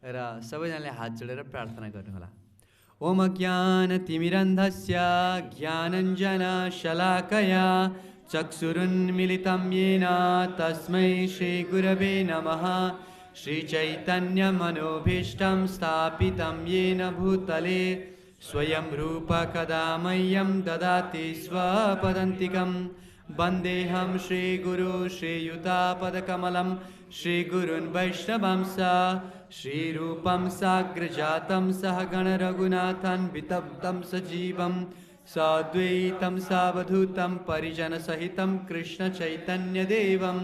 र सबैजनाले हात जोडेर प्रार्थना गर्नुहोला। ओम ज्ञानतिमिरन्धस्य ज्ञानञ्जनशलाकया चक्षुरुन्मिलितं येन तस्मै श्रीगुरवे नमः। श्रीचैतन्यमनोभीष्टं स्थापितं येन भूतले स्वयं रूप कदा मह्यं ददाति स्वपदान्तिकं। वन्देऽहं श्रीगुरु श्रीयुतापदकमलं श्रीगुरून् वैष्णवांश्च श्रीरूपं साग्रजातं सहगण रघुनाथं वितप्तं सजीवं साद्वैतं सावधूतं परिजनसहितं कृष्णचैतन्यदेवं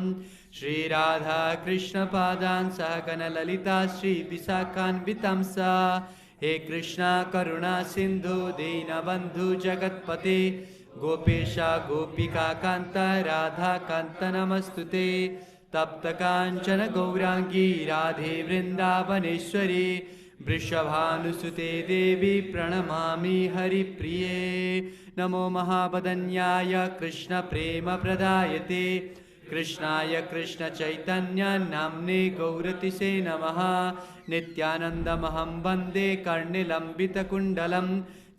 श्रीराधाकृष्णपादान् सहगण ललिता श्रीविशाखान्वितांश्च। हे कृष्णा करुणा सिन्धु दीनबन्धु जगत्पते गोपेश गोपिकान्त राधाकान्त नमस्तुते। तप्त कांचन गौरांगी राधे वृंदावनेश्वरी वृषभानुसुते देवी प्रणमामि हरिप्रिये। नमो महावदन्याय कृष्ण प्रेम प्रदायते कृष्णाय कृष्ण चैतन्य नाम्ने गौरतिसे नमः। नित्यानन्दमहं वन्दे कर्णिलम्बितकुण्डलं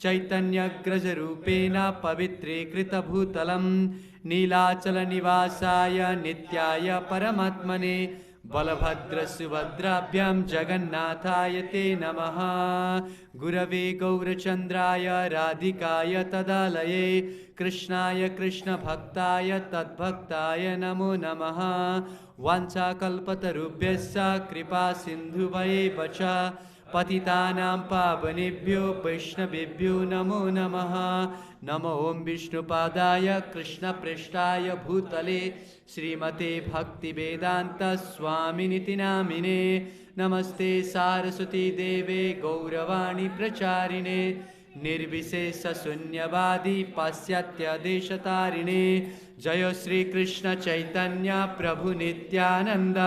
चैतन्यग्रजरूपेण पवित्रीकृतभूतलं नीलाचलनिवासाय नित्याय परमात्मने बलभद्रसुभद्राभ्यां जगन्नाथाय ते नमः। गुरवे गौरचन्द्राय राधिकाय तदालये कृष्णाय कृष्णभक्ताय तद्भक्ताय नमो नमः। वाञ्छाकल्पतरुभ्यश्च कृपा सिन्धुभयेव च पतितानां पावनेभ्यो वैष्णवेभ्यो नमो नमः। नमो ओं विष्णुपादाय कृष्णप्रेष्ठाय भूतले श्रीमते भक्तिवेदांत स्वामिनिति नामिने। नमस्ते सारस्वती देवे गौरवाणी प्रचारिणे निर्विशेषशून्यवादी पाश्चात्यदेशतारिणे। जय श्री कृष्ण चैतन्य प्रभु नित्यानंद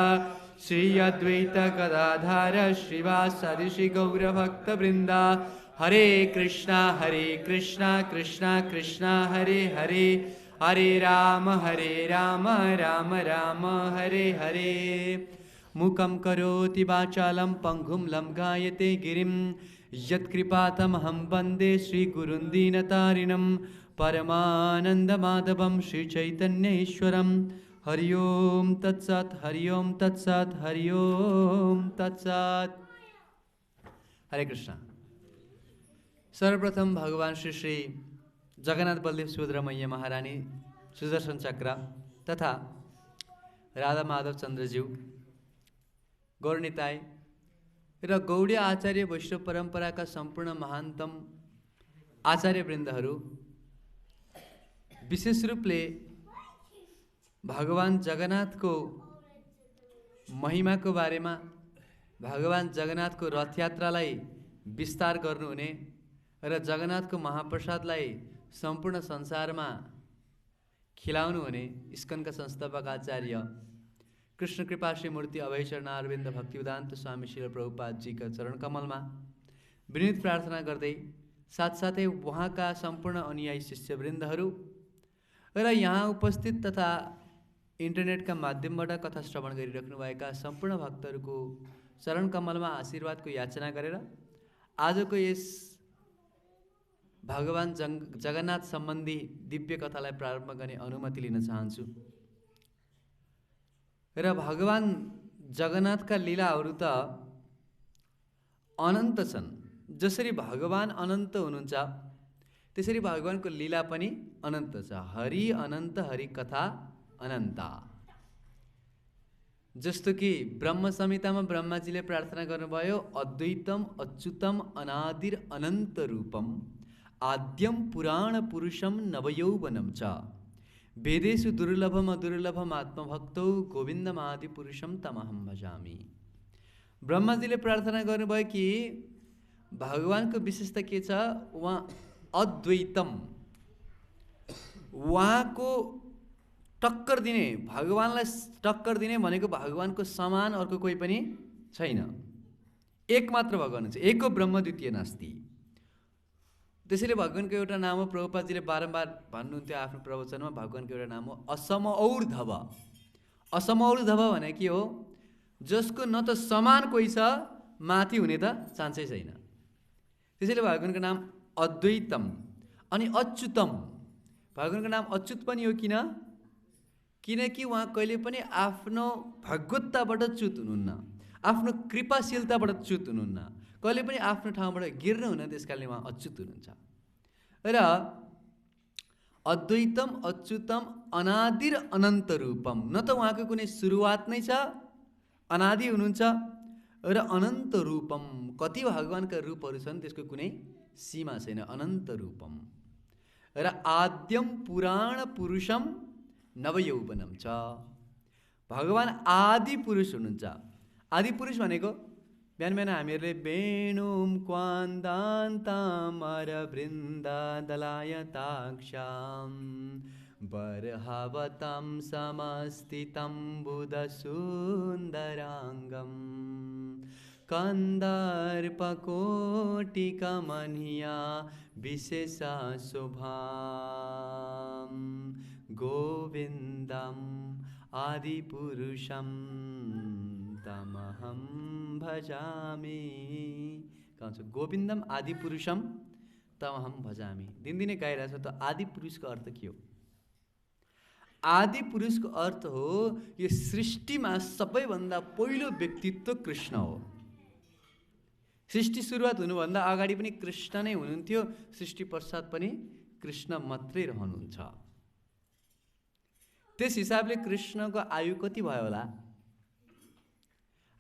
श्री अद्वैत गदाधर श्रीवासादि श्री गौरभक्तवृंद। हरे कृष्णा कृष्णा कृष्णा हरे हरे हरे राम राम राम हरे हरे। मूकं करोति वाचालं पंगुं लंघयते गिरिं यत्कृपातमहं वन्दे श्रीगुरुं दीनतारिणं परमानन्दमाधवं श्रीचैतन्येश्वरं। हरि ओम तत्सत् हरि ओम तत्सत् हरि ओम तत्सत्। हरे कृष्ण। सर्वप्रथम भगवान श्री श्री जगन्नाथ बलदेव सुभद्रा मैया महारानी सुदर्शन चक्र तथा राधा माधव चन्द्रज्यू गौरनिताई र गौडीय आचार्य वैष्णव परम्पराका सम्पूर्ण महानतम आचार्यवृन्दहरू विशेष रूपले भगवान जगन्नाथको महिमाको बारेमा भगवान जगन्नाथको रथयात्रालाई विस्तार गर्नुहुने र जगन्नाथको महाप्रसादलाई सम्पूर्ण संसारमा खिलाउनु हुने इस्कनका संस्थापक आचार्य कृष्ण कृपा श्री मूर्ति अभयचरण अरविन्द भक्तिवेदान्त स्वामी श्री प्रभुपाद जीका चरण कमलमा विनीत प्रार्थना गर्दै साथसाथै उहाँका सम्पूर्ण अनुयायी शिष्यवृन्दहरू र यहाँ उपस्थित तथा इन्टरनेटका माध्यमबाट कथा श्रवण गरिराख्नुभएका सम्पूर्ण भक्तहरूको चरण कमलमा आशीर्वादको याचना गरेर आजको यस भगवान जगन्नाथ सम्बन्धी दिव्य कथालाई प्रारम्भ गर्ने अनुमति लिन चाहन्छु। र भगवान जगन्नाथका लीलाहरू त अनन्त छन्। जसरी भगवान अनन्त हुनुहुन्छ त्यसरी भगवानको लीला पनि अनन्त छ। हरि अनन्त हरि कथा अनन्त। जस्तो कि ब्रह्म संहितामा ब्रह्माजीले प्रार्थना गर्नुभयो अद्वैतम अच्युतम अनादिर अनन्त रूपम आद्यम पुराण पुरुषम नवयौवनम च वेदेषु दुर्लभम अदुर्लभम आत्मभक्तौ गोविन्दमादि पुरुषम तमहं भजामि। ब्रह्माजीले प्रार्थना गर्नुभयो कि भगवानको विशेषता के छ? उहाँ अद्वैतम, उहाँको टक्कर दिने, भगवानलाई टक्कर दिने भनेको भगवानको समान अर्को कोही पनि छैन। एक मात्र भगवान हुन्छ, एको ब्रह्म द्वितीय नास्ति। त्यसैले भगवानको एउटा नाम हो, प्रभुपादजीले बारम्बार भन्नुहुन्थ्यो आफ्नो प्रवचनमा, भगवानको एउटा नाम हो असमऔर्धव। असमऔर्धव भने के हो? जसको न त समान कोही छ माथि हुने त चान्सै छैन। त्यसैले भगवानको नाम अद्वैतम अनि अच्युतम। भगवानको नाम अच्युत पनि हो किनकि उहाँ कहिले पनि आफ्नो भगवत्ताबाट च्युत हुनुहुन्न, आफ्नो कृपाशीलताबाट च्युत हुनुहुन्न, कहिले पनि आफ्नो ठाउँबाट गिर्नु हुन्न, त्यस कारणले उहाँ अच्युत हुनुहुन्छ। र अद्वैतम अच्युतम अनादि र अनन्त रूपम, न त उहाँको कुनै सुरुवात नै छ, अनादि हुनुहुन्छ, र अनन्त रूपम, कति भगवानका रूपहरू छन् त्यसको कुनै सीमा छैन, अनन्त रूपम। र आद्यम पुराण पुरुषम नवयौवनम छ, भगवान आदि पुरुष हुनुहुन्छ। आदि पुरुष भनेको बिहान बिहान हामीहरूले वेणुम क्वान्दान्तामर वृन्दादलायताक्षाम बर्हावतं समस्थितं बुधसुन्दराङ्गं कन्दर्पकोटिकमनिया विशेषा शुभां गोविन्दम् आदिपुरुषं तमहं भजामि। कहन्छ गोविन्दम आदिपुरुषम तमहम भजामि। दिनदिनै गाइरहेछ त आदिपुरुषको अर्थ के हो? आदिपुरुषको अर्थ हो यो सृष्टिमा सबैभन्दा पहिलो व्यक्तित्व कृष्ण हो। सृष्टि सुरुवात हुनुभन्दा अगाडि पनि कृष्ण नै हुनुहुन्थ्यो, सृष्टि पश्चात पनि कृष्ण मात्रै रहनुहुन्छ। त्यस हिसाबले कृष्णको आयु कति भयो होला?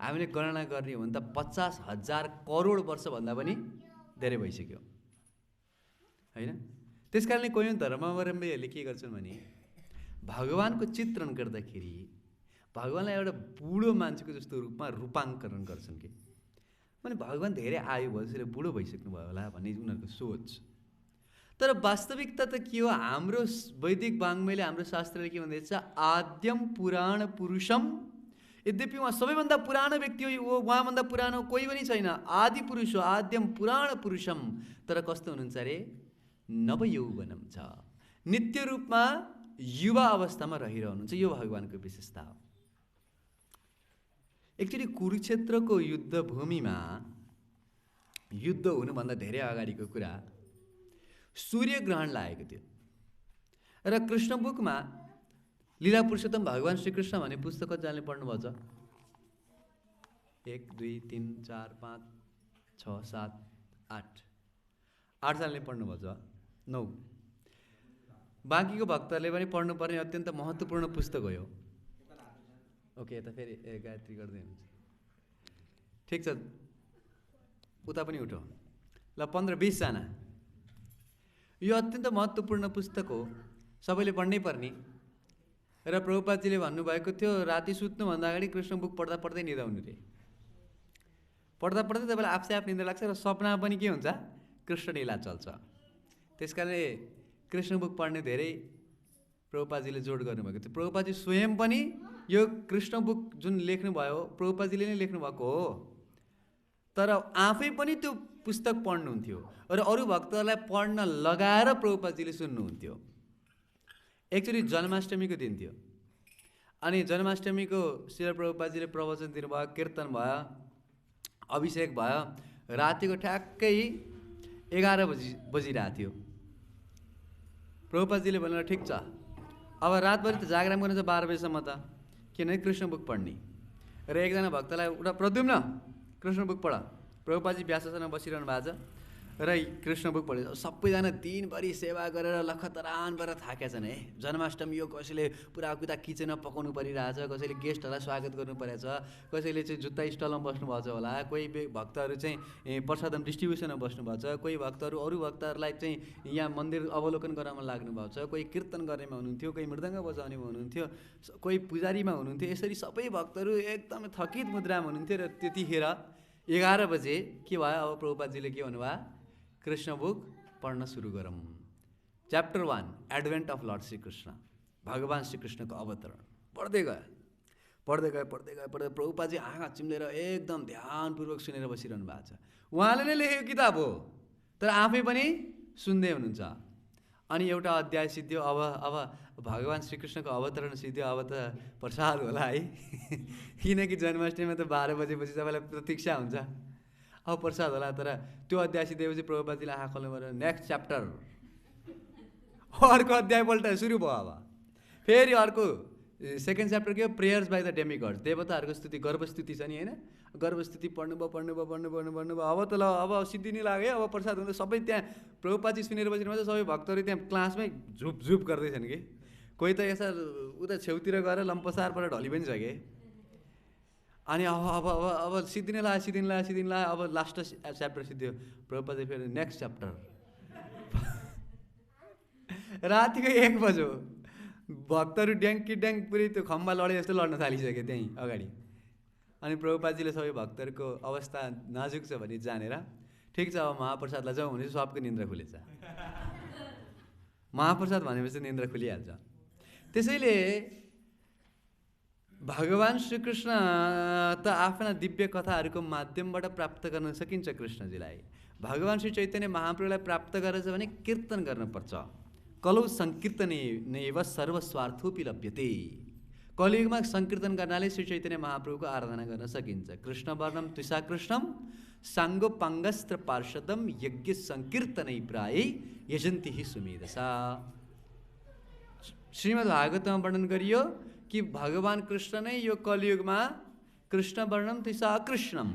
हामीले गणना गर्ने हो भने त 50,000 करोड वर्षभन्दा पनि धेरै भइसक्यो होइन? त्यस कारणले कोही धर्मावलम्बीहरूले के गर्छन् भने भगवानको चित्रण गर्दाखेरि भगवानलाई एउटा बुढो मान्छेको जस्तो रूपमा रूपाङ्करण गर्छन् कि भने भगवान धेरै आयु भएपछि बुढो भइसक्नु भयो होला भन्ने उनीहरूको सोच। तर वास्तविकता त के हो? हाम्रो वैदिक वाङ्मयले, हाम्रो शास्त्रले के भन्दैछ? आद्यम पुराण पुरुषम। यद्यपि उहाँ सबैभन्दा पुरानो व्यक्ति हो, उहाँभन्दा पुरानो कोही पनि छैन, आदि पुरुष हो, आद्यम पुराण पुरुषम। तर कस्तो हुनुहुन्छ अरे? नवयौवनम छ, नित्य रूपमा युवा अवस्थामा रहिरहनुहुन्छ। यो भगवानको विशेषता हो। एकचोटि कुरुक्षेत्रको युद्ध भूमिमा युद्ध हुनुभन्दा धेरै अगाडिको कुरा, सूर्य ग्रहण लागेको थियो र कृष्ण बुकमा लीला पुरुषोत्तम भगवान श्रीकृष्ण भन्ने पुस्तक कतिजनाले पढ्नुभएको छ? 1 2 3 4 5 6 7 8 जनाले पढ्नुभएको छ, 9। बाँकीको भक्तहरूले पनि पढ्नुपर्ने अत्यन्त महत्त्वपूर्ण पुस्तक हो यो। ओके, यता फेरि गायत्री गर्दै हुन्छ, ठिक छ, उता पनि उठो ल। 15-20 जना। यो अत्यन्त महत्त्वपूर्ण पुस्तक हो, सबैले पढ्नै पर्ने। र प्रभुपादजीले भन्नुभएको थियो राति सुत्नुभन्दा अगाडि कृष्ण बुक पढ्दा पढ्दै निदा हुनु रे। पढ्दा पढ्दै तपाईँलाई आफै आफ निदा लाग्छ र सपना पनि के हुन्छ? कृष्ण लीला चल्छ। त्यस कारणले कृष्ण बुक पढ्ने धेरै प्रभुपादजीले जोड गर्नुभएको थियो। प्रभुपादजी स्वयं पनि यो कृष्ण बुक जुन लेख्नुभयो प्रभुपादजीले नै लेख्नुभएको हो, तर आफै पनि त्यो पुस्तक पढ्नुहुन्थ्यो र अरू भक्तहरूलाई पढ्न लगाएर प्रभुपादजीले सुन्नुहुन्थ्यो। एकचोटि जन्माष्टमीको दिन थियो अनि जन्माष्टमीको श्री प्रभुपादजीले प्रवचन दिनुभयो, कीर्तन भयो, अभिषेक भयो। रातिको ठ्याक्कै 11 बजिरहेको थियो। प्रभुपादजीले भनेर ठिक छ, अब रातभरि त जागराम गर्नु छ 12 बजीसम्म त, किनभने कृष्ण बुक पढ्ने। र एकजना भक्तलाई उठा प्रद्युम्न कृष्ण बुक पढ। प्रभुपादजी व्याससँग बसिरहनु भएको छ र कृष्ण बुक पढेछ। सबैजना दिनभरि सेवा गरेर लखतरान गरेर थाकेका छन्। जन्माष्टमी यो कसैले पुरा कुदा किचनमा पकाउनु परिरहेछ, कसैले गेस्टहरूलाई स्वागत गर्नु परेछ, कसैले चाहिँ जुत्ता स्टलमा बस्नुभएको छ होला, कोही भक्तहरू चाहिँ प्रसादम डिस्ट्रिब्युसनमा बस्नुभएको छ, कोही भक्तहरू अरू भक्तहरूलाई चाहिँ यहाँ मन्दिर अवलोकन गर्नमा लाग्नु भएको छ, कोही कीर्तन गर्नेमा हुनुहुन्थ्यो, कोही मृदङ्ग बजाउनेमा हुनुहुन्थ्यो, कोही पुजारीमा हुनुहुन्थ्यो। यसरी सबै भक्तहरू एकदमै थकित मुद्रामा हुनुहुन्थ्यो। र त्यतिखेर 11 बजे के भयो? अब प्रभुपादजीले के भन्नुभयो? कृष्ण बुक पढ्न सुरु गरौँ। Chapter 1 advent of lord Shrikrishna, भगवान श्रीकृष्णको अवतरण पढ्दै गयो। प्रभुपादजी आँखा चिम्लेर एकदम ध्यानपूर्वक सुनेर बसिरहनु भएको छ। उहाँले नै लेखेको किताब हो, तर आफै पनि सुन्दै हुनुहुन्छ। अनि एउटा अध्याय सिद्धियो। अब भगवान श्रीकृष्णको अवतरण सिद्धियो। अब त प्रसाद होला है किनकि जन्माष्टमीमा त 12 बजेपछि तपाईँलाई प्रतीक्षा हुन्छ। अब प्रसाद होला। तर त्यो अध्याय सिधेपछि प्रभुपादजीले आँखा खोल्नु पऱ्यो, नेक्स्ट च्याप्टर, अर्को अध्याय पल्ट सुरु भयो। अब फेरि अर्को सेकेन्ड च्याप्टर के हो, प्रेयर्स बाई द डेमिगड्स, देवताहरूको स्तुति, गर्भस्तुति छ नि होइन, गर्भस्तुति पढ्नुभयो। अब त ल अब सिद्धिनै लाग्यो। अब प्रसाद हुँदा सबै त्यहाँ प्रभुपादजी सुनेर बसिरहेको छ, सबै भक्तहरू त्यहाँ क्लासमै झुप गर्दैछन् कि, कोही त यसो उता छेउतिर गएर लम्पसार पर ढली पनि सके। अनि अब सिद्धिनै लाग्यो। अब लास्ट च्याप्टर सिद्धियो, प्रभुपादजी फेरि नेक्स्ट च्याप्टर। रातिको 1 बज्यो, भक्तहरू ड्याङ पुरै त्यो खम्बा लडे जस्तो लड्न थालिसक्यो त्यहीँ अगाडि। अनि प्रभुपादजीले सबै भक्तहरूको अवस्था नाजुक छ भने जानेर, ठिक छ अब महाप्रसादलाई जाउँ भनेपछि सबको निन्द्रा खुलेछ। महाप्रसाद भनेपछि निन्द्रा खुलिहाल्छ। त्यसैले भगवान् श्रीकृष्ण त आफ्ना दिव्य कथाहरूको माध्यमबाट प्राप्त गर्न सकिन्छ कृष्णजीलाई। भगवान् श्री चैतन्य महाप्रभुलाई प्राप्त गरेछ भने कीर्तन गर्नुपर्छ। कलौ सङ्कीर्तनेव सर्वस्वार्थोपि लभ्यते। कलियुगमा सङ्कीर्तन गर्नाले श्री चैतन्य महाप्रभुको आराधना गर्न सकिन्छ। कृष्ण वर्णम त्रिषा कृष्णम साङ्गोपाङ्गस्त्र पार्षदम यज्ञ सङ्कीर्तनै प्रायै यजन्ति हि सुमेधसा। श्रीमद् भागवतमा वर्णन गरियो कि भगवान् कृष्ण नै यो कलियुगमा कृष्ण वर्णम त्रिषा कृष्णम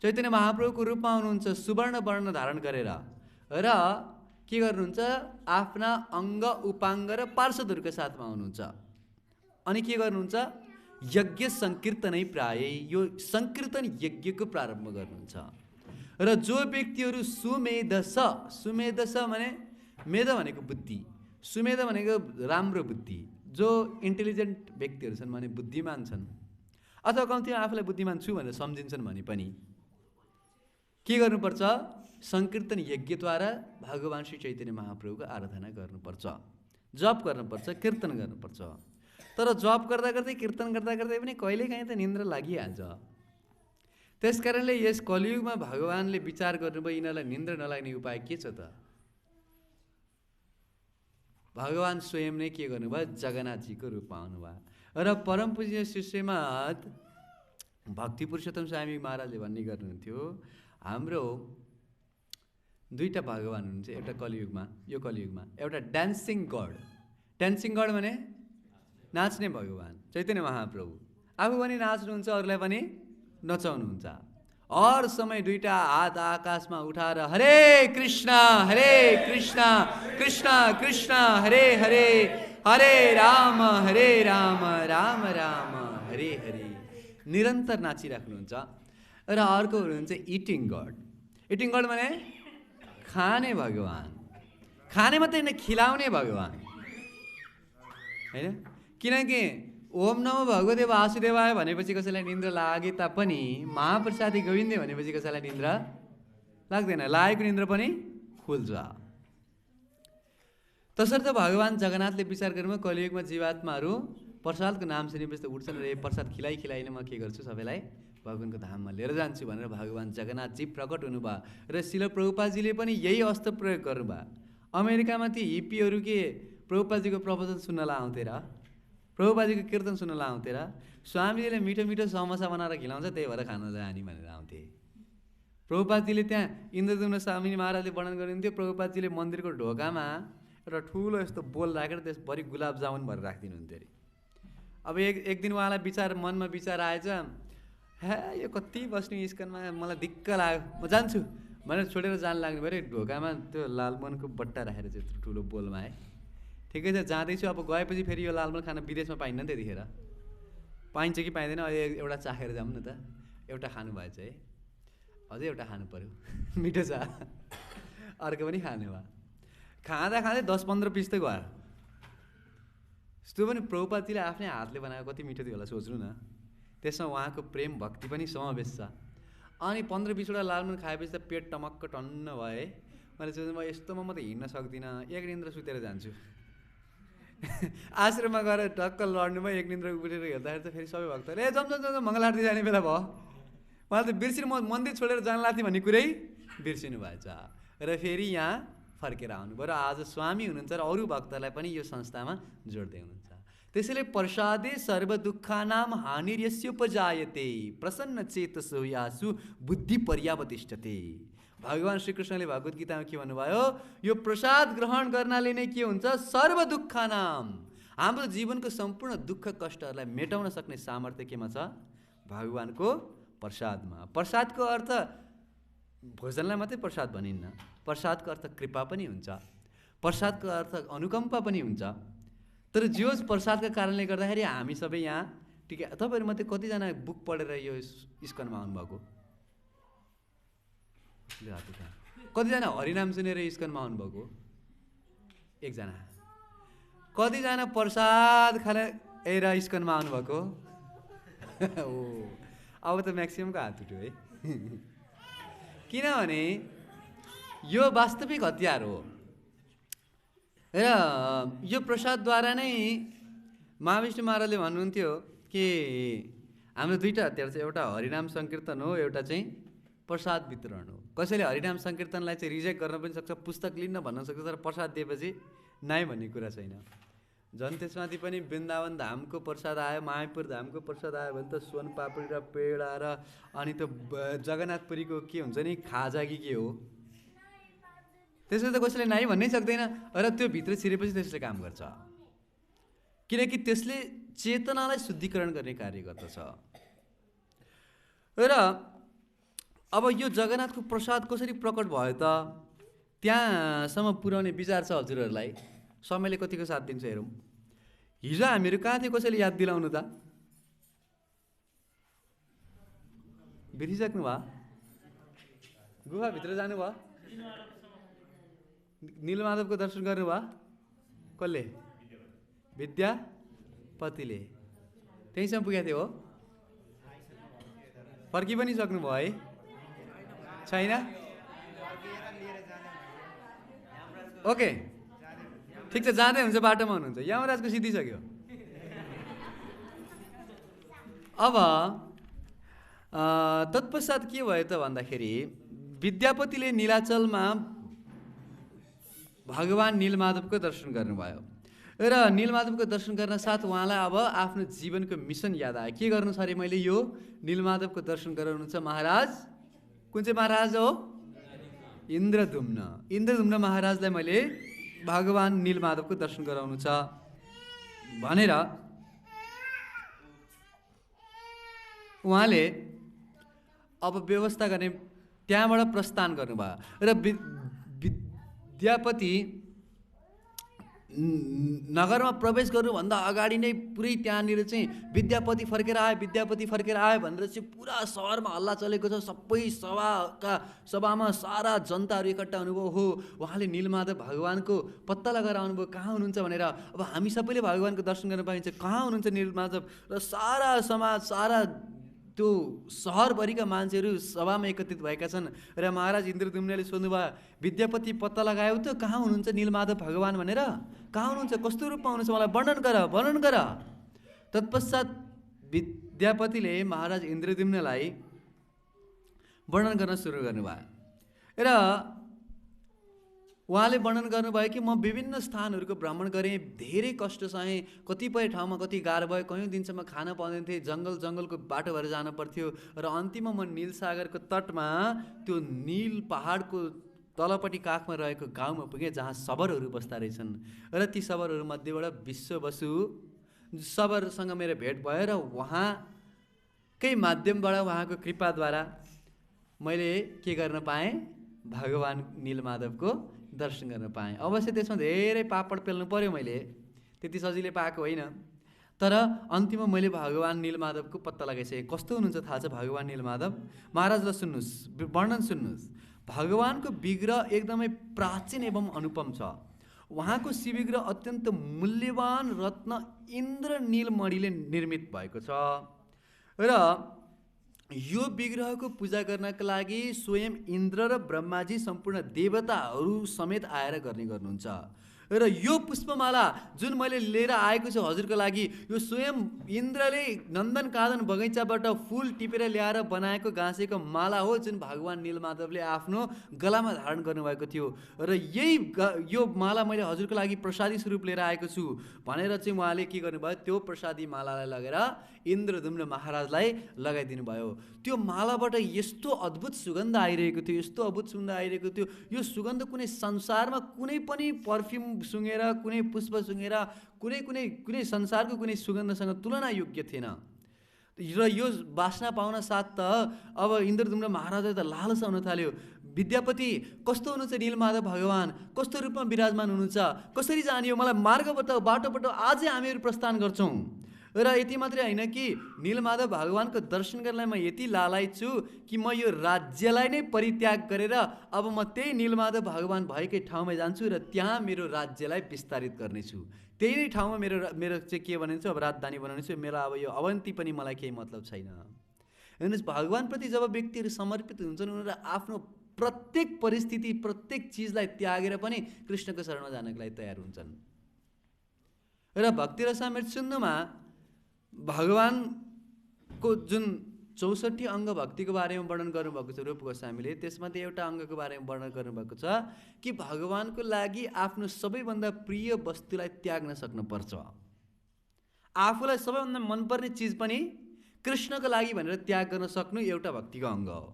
चैतन्य महाप्रभुको रूपमा हुनुहुन्छ, सुवर्ण वर्ण धारण गरेर, र के गर्नुहुन्छ, आफ्ना अङ्ग उपाङ्ग र पार्षदहरूका साथमा हुनुहुन्छ। अनि के गर्नुहुन्छ, यज्ञ सङ्कीर्तनै प्रायै, यो सङ्कीर्तन यज्ञको प्रारम्भ गर्नुहुन्छ। र जो व्यक्तिहरू सुमेधस भने मेध भनेको बुद्धि, सुमेध भनेको राम्रो बुद्धि, जो इन्टेलिजेन्ट व्यक्तिहरू छन् भने बुद्धिमान छन्, अथवा कम्तीमा आफूलाई बुद्धिमान छु भनेर सम्झिन्छन् भने पनि के गर्नुपर्छ, सङ्कीर्तन यज्ञद्वारा भगवान् श्री चैतन्य महाप्रभुको आराधना गर्नुपर्छ, जप गर्नुपर्छ, कीर्तन गर्नुपर्छ। तर जप गर्दा कीर्तन गर्दा पनि कहिलेकाहीँ त निन्द्रा लागिहाल्छ। त्यस कारणले यस कलियुगमा भगवान्ले विचार गर्नुभयो यिनीहरूलाई निन्द्रा नलाग्ने उपाय के छ त? भगवान् स्वयं नै के गर्नुभयो, जगन्नाथजीको रूपमा आउनुभयो। र परम पूज्य श्री श्रीमद् भक्ति पुरुषोत्तम स्वामी महाराजले भन्ने गर्नुहुन्थ्यो, हाम्रो दुईटा भगवान् हुनुहुन्छ एउटा कलियुगमा, यो कलियुगमा एउटा डान्सिङ गड भने नाच्ने भगवान् चैतन्य महाप्रभु, आफू पनि नाच्नुहुन्छ, अरूलाई पनि नचाउनुहुन्छ। हर समय दुईटा हात आकाशमा उठाएर हरे कृष्ण कृष्ण कृष्ण हरे हरे, हरे राम राम राम हरे हरे निरन्तर नाचिराख्नुहुन्छ। र अर्को हुनुहुन्छ इटिङ गड भने खाने भगवान्, खाने मात्रै होइन खिलाउने भगवान् होइन। किनकि ओम नमो भगवते वासुदेवाय भनेपछि कसैलाई निन्द्रा लागे तापनि महाप्रसादी गोविन्दे भनेपछि कसैलाई निन्द्रा लाग्दैन, लागेको निन्द्रा पनि खुल्छ। तसर्थ भगवान् जगन्नाथले विचार गर्नुभयो कलियुगमा जीवात्माहरू प्रसादको नाम सुनेपछि त उठ्छन् र प्रसाद खिलाइ म के गर्छु, सबैलाई भगवान्को धाममा लिएर जान्छु भनेर भगवान् जगन्नाथजी प्रकट हुनुभयो। र श्रील प्रभुपादजीले पनि यही अस्त्र प्रयोग गर्नुभयो। अमेरिकामा ती हिप्पीहरू के प्रभुपादजीको प्रवचन सुन्नलाई आउँथे र, प्रभुपादजीको कीर्तन सुन्नलाई आउँथे र, स्वामीजीले मिठो समोसा बनाएर खिलाउँछ त्यही भएर खान जाने भनेर आउँथे। प्रभुपादजीले त्यहाँ इन्द्रद्युम्न स्वामी महाराजले वर्णन गरिन्थ्यो, प्रभुपादजीले मन्दिरको ढोकामा एउटा ठुलो यस्तो बोल राखेर त्यसभरि गुलाब जामुन भएर राखिदिनुहुन्थ्यो अरे। अब एक दिन उहाँलाई मनमा विचार आएछ, यो कति बस्ने स्कनमा मलाई दिक्क लाग्यो, म जान्छु भनेर छोडेर जान लाग्नु पऱ्यो। ढोकामा त्यो लालमोहनको बट्टा राखेर चाहिँ ठुलो बोलमा आए। ठिकै छ जाँदैछु, अब गएपछि फेरि यो लालमोहन खाना विदेशमा पाइन्न नि, त्यतिखेर पाइन्छ कि पाइँदैन, एउटा चाखेर जाऊँ न त, एउटा खानु भएछ है, अझै एउटा खानु पऱ्यो मिठो छ, अर्को पनि खाने भयो। खाँदा 10-15 पिस त गयो। त्यो पनि प्रभुपादजीले आफ्नै हातले बनाएको कति मिठो थियो होला सोच्नु न। त्यसमा उहाँको प्रेम भक्ति पनि समावेश छ। अनि 15-20वटा लालमोहन खाएपछि त पेट टमक्क टन्न भयो है। मैले सोच्नु म यस्तोमा म त हिँड्न सक्दिनँ, एक निन्द्रा सुतेर जान्छु। आश्रममा गएर टक्क लड्नु भयो, एक निन्द्रा उठेर हेर्दाखेरि त फेरि सबै भक्तहरूले जम मङ्गल आरती जाने बेला भयो। उहाँले त बिर्सिनु, म मन्दिर छोडेर जान लाग्थेँ भन्ने कुरै बिर्सिनु भएछ। र फेरि यहाँ फर्केर आउनुभयो र आज स्वामी हुनुहुन्छ र अरू भक्तलाई पनि यो संस्थामा जोड्दै हुनुहुन्छ। त्यसैले प्रसादे सर्व दुःखानाम हानिर्यस्योपजायते प्रसन्न चेतसो यासु बुद्धि पर्यावतिष्ठते। भगवान श्रीकृष्णले भगवत गीतामा के भन्नुभयो, यो प्रसाद ग्रहण गर्नाले नै के हुन्छ, सर्व दुःखानाम, हाम्रो जीवनको सम्पूर्ण दुःख कष्टहरूलाई मेटाउन सक्ने सामर्थ्य केमा छ, भगवानको प्रसादमा। प्रसादको अर्थ भोजनलाई मात्रै प्रसाद भनिन्न, प्रसादको अर्थ कृपा पनि हुन्छ, प्रसादको अर्थ अनुकम्पा पनि हुन्छ। तर जो प्रसादका कारणले गर्दाखेरि हामी सबै यहाँ ठिकै, तपाईँहरू मध्ये कतिजना बुक पढेर यो इस्कनमा आउनुभएको, कतिजना हरिनाम सुनेर इस्कनमा आउनुभएको, एकजना। कतिजना प्रसाद खाएर इस्कनमा आउनुभएको? ओ अब त म्याक्सिममको हात उठ्यो है। किनभने यो वास्तविक हतियार हो र यो प्रसादद्वारा नै महाविष्णु महाराजले भन्नुहुन्थ्यो कि हाम्रो दुईवटा हतियार छ, एउटा हरिनाम सङ्कीर्तन हो, एउटा चाहिँ प्रसाद वितरण हो। कसैले हरिनाम सङ्कीर्तनलाई चाहिँ रिजेक्ट गर्न पनि सक्छ, पुस्तक लिन्न भन्न सक्छ, तर प्रसाद दिएपछि नाइ भन्ने कुरा छैन। झन् त्यसमाथि पनि वृन्दावन धामको प्रसाद आयो, मायापुर धामको प्रसाद आयो भने त सोन पापडी र पेडा र अनि त जगन्नाथपुरीको के हुन्छ नि खाजा कि के हो, त्यसले त कसैले नाइ भन्नै सक्दैन। र त्यो भित्र छिरेपछि त्यसले काम गर्छ, किनकि त्यसले चेतनालाई शुद्धिकरण गर्ने कार्य गर्दछ। र अब यो जगन्नाथको प्रसाद कसरी प्रकट भयो त, त्यहाँसम्म पुर्याउने विचार छ हजुरहरूलाई। समयले कतिको साथ दिन्छ हेरौँ। हिजो हामीहरू कहाँ थियो, कसैले याद दिलाउनु त? बिर्सिसक्नु भयो? गुफाभित्र जानुभयो? नीलमाधवको दर्शन गर्नुभयो? कसले? विद्यापतिले। त्यहीँसम्म पुगेको थियो हो? फर्कि पनि सक्नुभयो है? छैन? ओके ठिक छ, जाँदै हुन्छ, बाटोमा हुनुहुन्छ, यमराजको सिद्धिसक्यो। अब तत्पश्चात के भयो त भन्दाखेरि विद्यापतिले नीलाचलमा भगवान नीलमाधवको दर्शन गर्नुभयो र नीलमाधवको दर्शन गर्न साथ उहाँलाई अब आफ्नो जीवनको मिसन याद आयो। के गर्नु छ अरे, मैले यो नीलमाधवको दर्शन गराउनुहुन्छ महाराज। कुन चाहिँ महाराज हो? इन्द्रदुम्न। इन्द्रदुम्न महाराजलाई मैले भगवान नीलमाधवको दर्शन गराउनु छ भनेर उहाँले अब व्यवस्था गर्ने, त्यहाँबाट प्रस्थान गर्नुभयो। र विद्यापति नगरमा प्रवेश गर्नुभन्दा अगाडि नै पुरै त्यहाँनिर चाहिँ विद्यापति फर्केर आयो, विद्यापति फर्केर आयो भनेर चाहिँ पुरा सहरमा हल्ला चलेको छ। सबै सभामा सारा जनताहरू इकट्ठा हुनुभयो। हो, उहाँले नीलमाधव भगवानको पत्ता लगाएर आउनुभयो, कहाँ हुनुहुन्छ भनेर। अब हामी सबैले भगवानको दर्शन गर्न पाइन्छ, कहाँ हुनुहुन्छ नीलमाधव? र सारा समाज, सारा त्यो सहरभरिका मान्छेहरू सभामा एकत्रित भएका छन्। र महाराज इन्द्रदुम्नले सोध्नुभयो, विद्यापति पत्ता लगायो त, कहाँ हुनुहुन्छ नीलमाधव भगवान भनेर? कहाँ हुनुहुन्छ, कस्तो रूपमा हुनुहुन्छ, मलाई वर्णन गर, वर्णन गर। तत्पश्चात विद्यापतिले महाराज इन्द्रदुम्नलाई वर्णन गर्न सुरु गर्नुभयो र उहाँले वर्णन गर्नुभयो कि म विभिन्न स्थानहरूको भ्रमण गरेँ, धेरै कष्ट सहेँ, कतिपय ठाउँमा कति गाह्रो भयो, कयौँ दिनसम्म खान पाउँदैन थिएँ, जङ्गलको बाटो भएर जान पर्थ्यो। र अन्तिममा म नीलसागरको तटमा त्यो नील पहाडको तलपट्टि काखमा रहेको गाउँमा पुगेँ, जहाँ शबरहरू बस्दा रहेछन्। र ती शबरहरू मध्येबाट विश्ववसु शबरसँग मेरो भेट भयो र उहाँकै माध्यमबाट, उहाँको कृपाद्वारा मैले के गर्न पाएँ, भगवान नीलमाधवको दर्शन गर्न पाएँ। अवश्य त्यसमा धेरै पापड पेल्नु पर्यो, मैले त्यति सजिलै पाएको होइन। तर अन्तिममा मैले भगवान नीलमाधवको पत्ता लगाइसकेँ। कस्तो हुनुहुन्छ थाहा छ भगवान नीलमाधव? महाराजलाई सुन्नुहोस्, वर्णन सुन्नुहोस्। भगवानको विग्रह एकदमै प्राचीन एवं अनुपम छ। उहाँको शिवविग्रह अत्यन्त मूल्यवान रत्न इन्द्रनीलमणिले निर्मित भएको छ र यो विग्रहको पूजा गर्नका लागि स्वयं इन्द्र र ब्रह्माजी सम्पूर्ण देवताहरू समेत आएर गर्ने गर्नुहुन्छ। र यो पुष्पमाला जुन मैले लिएर आएको छु हजुरको लागि, यो स्वयं इन्द्रले नन्दन कानन बगैँचाबाट फुल टिपेर ल्याएर बनाएको गाँसेको माला हो, जुन भगवान् नीलमाधवले आफ्नो गलामा धारण गर्नुभएको थियो। र यो माला मैले हजुरको लागि प्रसादी स्वरूप लिएर आएको छु भनेर चाहिँ उहाँले के गर्नुभयो, त्यो प्रसादी मालालाई लगेर इन्द्रदुम्न महाराजलाई लगाइदिनु भयो। त्यो मालाबाट यस्तो अद्भुत सुगन्ध आइरहेको थियो, यस्तो अद्भुत सुगन्ध आइरहेको थियो। यो सुगन्ध कुनै संसारमा कुनै पनि पर्फ्युम सुँघेर, कुनै पुष्प सुँघेर, कुनै संसारको कुनै सुगन्धसँग तुलना योग्य थिएन। र यो वासना पाउन साथ त अब इन्द्रदुम्न महाराजले त लालसा हुन थाल्यो। विद्यापति कस्तो हुनुहुन्छ नीलमाधव भगवान्, कस्तो रूपमा विराजमान हुनुहुन्छ, कसरी जाने हो, मलाई मार्ग बताऊ, बाटो बताऊ, आजै हामीहरू प्रस्थान गर्छौँ। र यति मात्रै होइन कि नीलमाधव भगवानको दर्शन गर्नलाई म यति लालायित छु कि म यो राज्यलाई नै परित्याग गरेर अब म त्यही नीलमाधव भगवान भएकै ठाउँमा जान्छु र त्यहाँ मेरो राज्यलाई विस्तारित गर्नेछु। त्यही नै ठाउँमा मेरो चाहिँ के बनाउँछु, अब राजधानी बनाउनेछु। मेरो अब यो अवन्ती पनि मलाई केही मतलब छैन। हेर्नुहोस्, भगवानप्रति जब व्यक्तिहरू समर्पित हुन्छन्, उनीहरू आफ्नो प्रत्येक परिस्थिति, प्रत्येक चिजलाई त्यागेर पनि कृष्णको शरणमा जानको लागि तयार हुन्छन्। र भक्ति रसामृत सिन्धुमा भगवानको जुन 64 अङ्ग भक्तिको बारेमा वर्णन गर्नुभएको छ रूप गोस्वामीले, त्यसमध्ये एउटा अङ्गको बारेमा वर्णन गर्नुभएको छ कि भगवानको लागि आफ्नो सबैभन्दा प्रिय वस्तुलाई त्याग्न सक्नुपर्छ। आफूलाई सबैभन्दा मनपर्ने चिज पनि कृष्णको लागि भनेर त्याग गर्न सक्नु एउटा भक्तिको अङ्ग हो।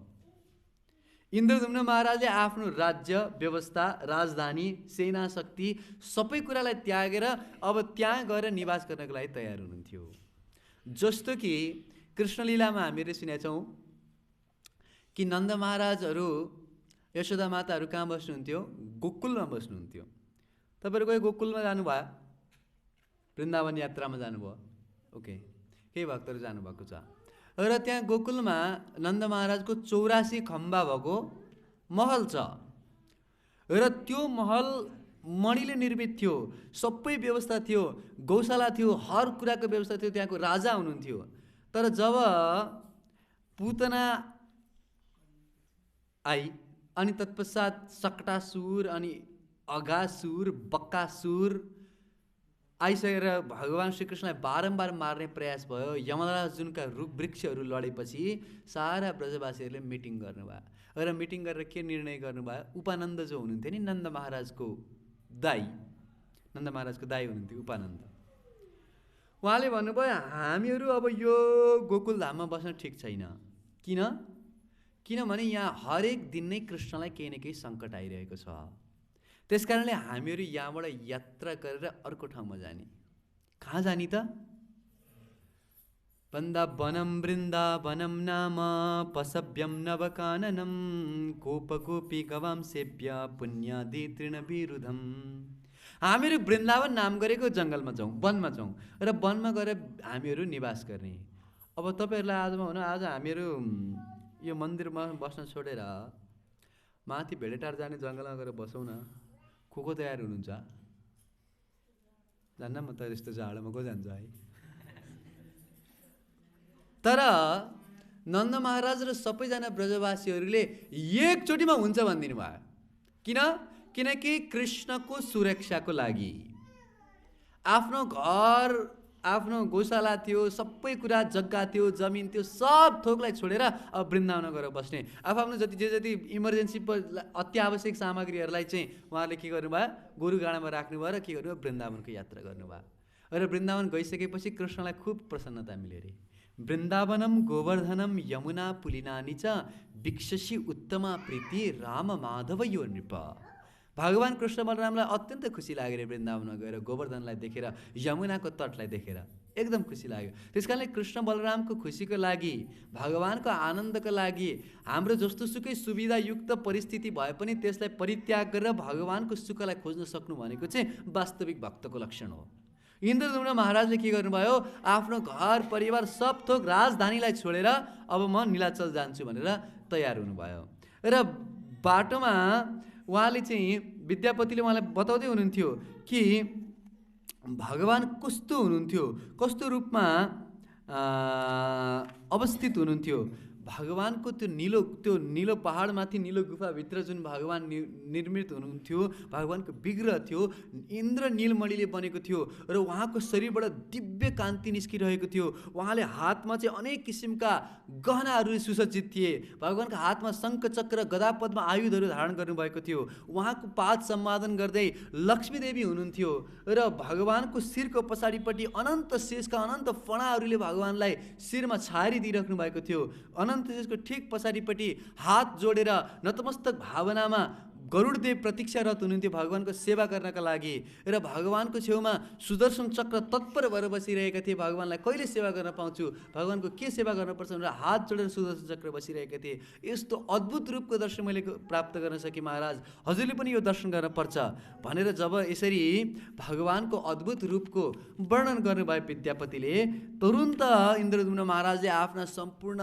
इन्द्रदुम्न महाराजले आफ्नो राज्य व्यवस्था, राजधानी, सेना शक्ति सबै कुरालाई त्यागेर अब त्यहाँ गएर निवास गर्नको लागि तयार हुनुहुन्थ्यो। जस्तो कि कृष्णलीलामा हामीले सुनेछौँ कि नन्द महाराजहरू, यशोदा माताहरू कहाँ बस्नुहुन्थ्यो? गोकुलमा बस्नुहुन्थ्यो। तपाईँहरू कोही गोकुलमा जानुभयो? वृन्दावन यात्रामा जानुभयो? ओके, केही भक्तहरू जानुभएको छ। र त्यहाँ गोकुलमा नन्द महाराजको 84 खम्बा भएको महल छ। र त्यो महल मणिले निर्मित थियो, सबै व्यवस्था थियो, गौशाला थियो, हर कुराको व्यवस्था थियो, त्यहाँको राजा हुनुहुन्थ्यो। तर जब पुतना आई अनि तत्पश्चात सक्टासुर अनि अघासुर, बक्कासुर आइसकेर भगवान् श्रीकृष्णलाई बारम्बार मार्ने प्रयास भयो। यमराज जुनका वृक्षहरू लडेपछि सारा ब्रजवासीहरूले मिटिङ गर्नुभयो र मिटिङ गरेर के निर्णय गर्नुभयो? उपानन्द जो हुनुहुन्थ्यो नि, नन्द महाराजको दाई हुनुहुन्थ्यो उपानन्द, उहाँले भन्नुभयो हामीहरू अब यो गोकुल धाममा बस्न ठिक छैन। किनभने यहाँ हरेक दिन नै कृष्णलाई केही न केही सङ्कट आइरहेको छ। त्यसकारणले हामीहरू यहाँबाट यात्रा गरेर अर्को ठाउँमा जाने। कहाँ जाने त? वृन्दावनम वृन्दावनम नाम पसभ्यम नवकाननम गोपगोपी गवाम सेव्य पुण्यादि तृणविरुधम। हामीहरू वृन्दावन नाम गरेको जङ्गलमा जाउँ, वनमा जाउँ र वनमा गएर हामीहरू निवास गर्ने। अब तपाईँहरूलाई आजमा भनौँ, आज हामीहरू यो मन्दिरमा बस्न छोडेर माथि भेडेटार जाने जङ्गलमा गएर बसौँ न। को तयार हुनुहुन्छ? जान्न, म त यस्तो जाडोमा को जान्छ है। तर नन्द महाराज र सबैजना ब्रजवासीहरूले एकचोटिमा हुन्छ भनिदिनु भयो। किनकि कृष्णको सुरक्षाको लागि आफ्नो घर, आफ्नो गौशाला थियो, सबै कुरा, जग्गा थियो, जमिन थियो, सब थोकलाई छोडेर अब वृन्दावन गएर बस्ने। आफ्नो जति इमर्जेन्सी अत्यावश्यक सामग्रीहरूलाई चाहिँ उहाँले के गर्नुभयो? गोरुगाडामा राख्नुभयो र के गर्नुभयो? वृन्दावनको यात्रा गर्नुभयो। र वृन्दावन गइसकेपछि कृष्णलाई खुब प्रसन्नता मिल्यो अरे। वृन्दावनम गोवर्धनम यमुना पुलिनानी च विक्षसी उत्तमा प्रीति राम माधव यो नृप। भगवान कृष्ण बलरामलाई अत्यन्त खुसी लाग्यो रे वृन्दावनमा गएर गोवर्धनलाई देखेर, यमुनाको तटलाई देखेर एकदम खुसी लाग्यो। त्यसकारणले कृष्ण बलरामको खुसीको लागि, भगवानको आनन्दको लागि हाम्रो जस्तोसुकै सुविधायुक्त परिस्थिति भए पनि त्यसलाई परित्याग गरेर भगवानको सुखलाई खोज्न सक्नु भनेको चाहिँ वास्तविक भक्तको लक्षण हो। इन्द्रदुम्न महाराजले के गर्नुभयो? आफ्नो घर परिवार सब थोक राजधानीलाई छोडेर अब म नीलाचल जान्छु भनेर तयार हुनुभयो। र बाटोमा उहाँले चाहिँ, विद्यापतिले उहाँलाई बताउँदै हुनुहुन्थ्यो कि भगवान कस्तो हुनुहुन्थ्यो, कस्तो रूपमा अवस्थित हुनुहुन्थ्यो। भगवानको त्यो निलो पहाडमाथि निलो गुफाभित्र जुन भगवान निर्मित हुनुहुन्थ्यो, भगवानको विग्रह थियो, इन्द्र नीलमणिले बनेको थियो र उहाँको शरीरबाट दिव्य कान्ति निस्किरहेको थियो। उहाँले हातमा चाहिँ अनेक किसिमका गहनाहरू सुसज्जित थिए। भगवानको हातमा शङ्ख चक्र गदा पद्म आयुधहरू धारण गर्नुभएको थियो। उहाँको पाद सम्पादन गर्दै लक्ष्मीदेवी हुनुहुन्थ्यो र भगवानको शिरको पछाडिपट्टि अनन्त शेषका अनन्त फणाहरूले भगवानलाई शिरमा छारी दिइराख्नु भएको थियो। अनन्त शेषको ठिक पछाडिपट्टि हात जोडेर नतमस्तक भावनामा गरुडदेव प्रतीक्षारत हुनुहुन्थ्यो भगवानको सेवा गर्नका लागि। र भगवानको छेउमा सुदर्शन चक्र तत्पर भएर बसिरहेका थिए। भगवानलाई कहिले सेवा गर्न पाउँछु, भगवानको के सेवा गर्नुपर्छ भनेर हात जोडेर सुदर्शन चक्र बसिरहेका थिए। यस्तो अद्भुत रूपको दर्शन मैले प्राप्त गर्न सकेँ महाराज, हजुरले पनि यो दर्शन गर्न पर्छ भनेर जब यसरी भगवानको अद्भुत रूपको वर्णन गर्नुभयो विद्यापतिले, तुरुन्त इन्द्रद्युम्न महाराजले आफ्ना सम्पूर्ण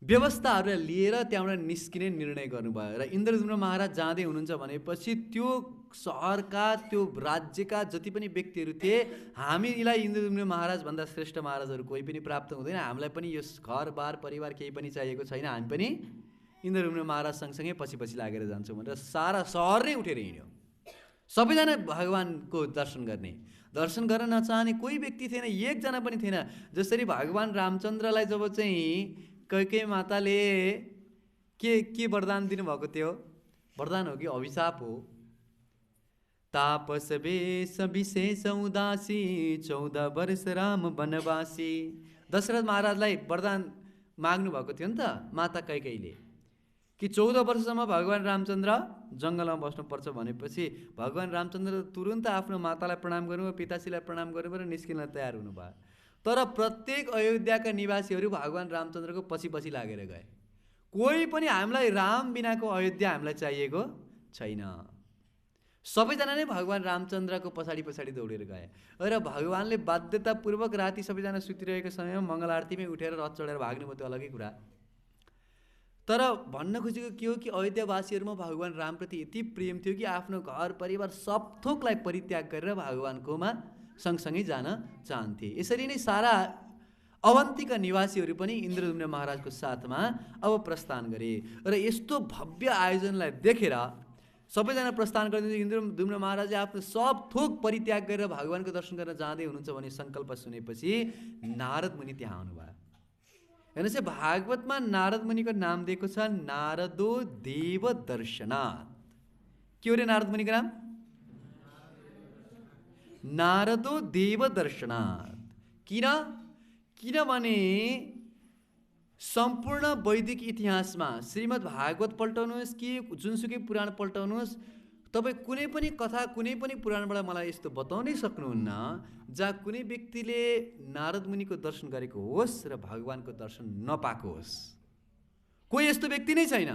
व्यवस्थाहरूलाई लिएर त्यहाँबाट निस्किने निर्णय गर्नुभयो। र इन्द्रद्युम्न महाराज जाँदै हुनुहुन्छ भनेपछि त्यो सहरका त्यो राज्यका जति पनि व्यक्तिहरू थिए, हामीलाई इन्द्रद्युम्न महाराजभन्दा श्रेष्ठ महाराजहरू कोही पनि प्राप्त हुँदैन, हामीलाई पनि यो घरबार परिवार केही पनि चाहिएको छैन, हामी पनि इन्द्रद्युम्न महाराज सँगसँगै पछि लागेर जान्छौँ भनेर सारा सहर नै उठेर हिँड्यो। सबैजना भगवानको दर्शन गर्न नचाहने कोही व्यक्ति थिएन, एकजना पनि थिएन। जसरी भगवान रामचन्द्रलाई जब चाहिँ कैकेयी माताले के वरदान दिनुभएको थियो, वरदान हो कि अभिशाप हो, तापस वेश विशेष उदासी 14 वर्ष राम वनवासी। दशरथ महाराजलाई वरदान माग्नु भएको थियो नि त माता कैकेयीले कि 14 वर्षसम्म भगवान रामचन्द्र जङ्गलमा बस्नुपर्छ भनेपछि भगवान रामचन्द्र तुरुन्त आफ्नो मातालाई प्रणाम गर्नुभयो, पिताश्रीलाई प्रणाम गर्नुभयो र निस्किन तयार हुनुभयो। तर प्रत्येक अयोध्याका निवासीहरू भगवान रामचन्द्रको पछि लागेर गए। कोही पनि हामीलाई राम बिनाको अयोध्या हामीलाई चाहिएको छैन। सबैजना नै भगवान रामचन्द्रको पछाडि दौडेर गए र भगवानले बाध्यतापूर्वक राति सबैजना सुतिरहेको समयमा मङ्गल आरतीमै उठेर रथ चढेर भाग्नुभयो, त्यो अलगै कुरा। तर भन्न खोजेको के हो कि अयोध्यावासीहरूमा भगवान रामप्रति यति प्रेम थियो कि आफ्नो घर परिवार सब थोकलाई परित्याग गरेर भगवानकोमा सँगसँगै जान चाहन्थे। यसरी नै सारा अवन्तीका निवासीहरू पनि इन्द्रद्युम्न महाराजको साथमा अब प्रस्थान गरे र यस्तो भव्य आयोजनलाई देखेर सबैजना प्रस्थान गर्दै इन्द्रद्युम्न महाराजले आफ्नो सब थोक परित्याग गरेर भगवानको दर्शन गर्न जाँदै हुनुहुन्छ भन्ने सङ्कल्प सुनेपछि नारद मुनि त्यहाँ आउनुभयो। हेर्नुहोस्, भागवतमा नारद मुनिको नाम दिएको छ नारदो देव दर्शनाथ। के हो रे नारद मुनिको नाम? नारदो देव दर्शनाथ। किनभने सम्पूर्ण वैदिक इतिहासमा श्रीमद् भागवत पल्टाउनुहोस् कि जुनसुकै पुराण पल्टाउनुहोस्, तपाईँ कुनै पनि कथा कुनै पनि पुराणबाट मलाई यस्तो बताउनै सक्नुहुन्न जहाँ कुनै व्यक्तिले नारद मुनिको दर्शन गरेको होस् र भगवानको दर्शन नपाएको होस्। कोही यस्तो व्यक्ति नै छैन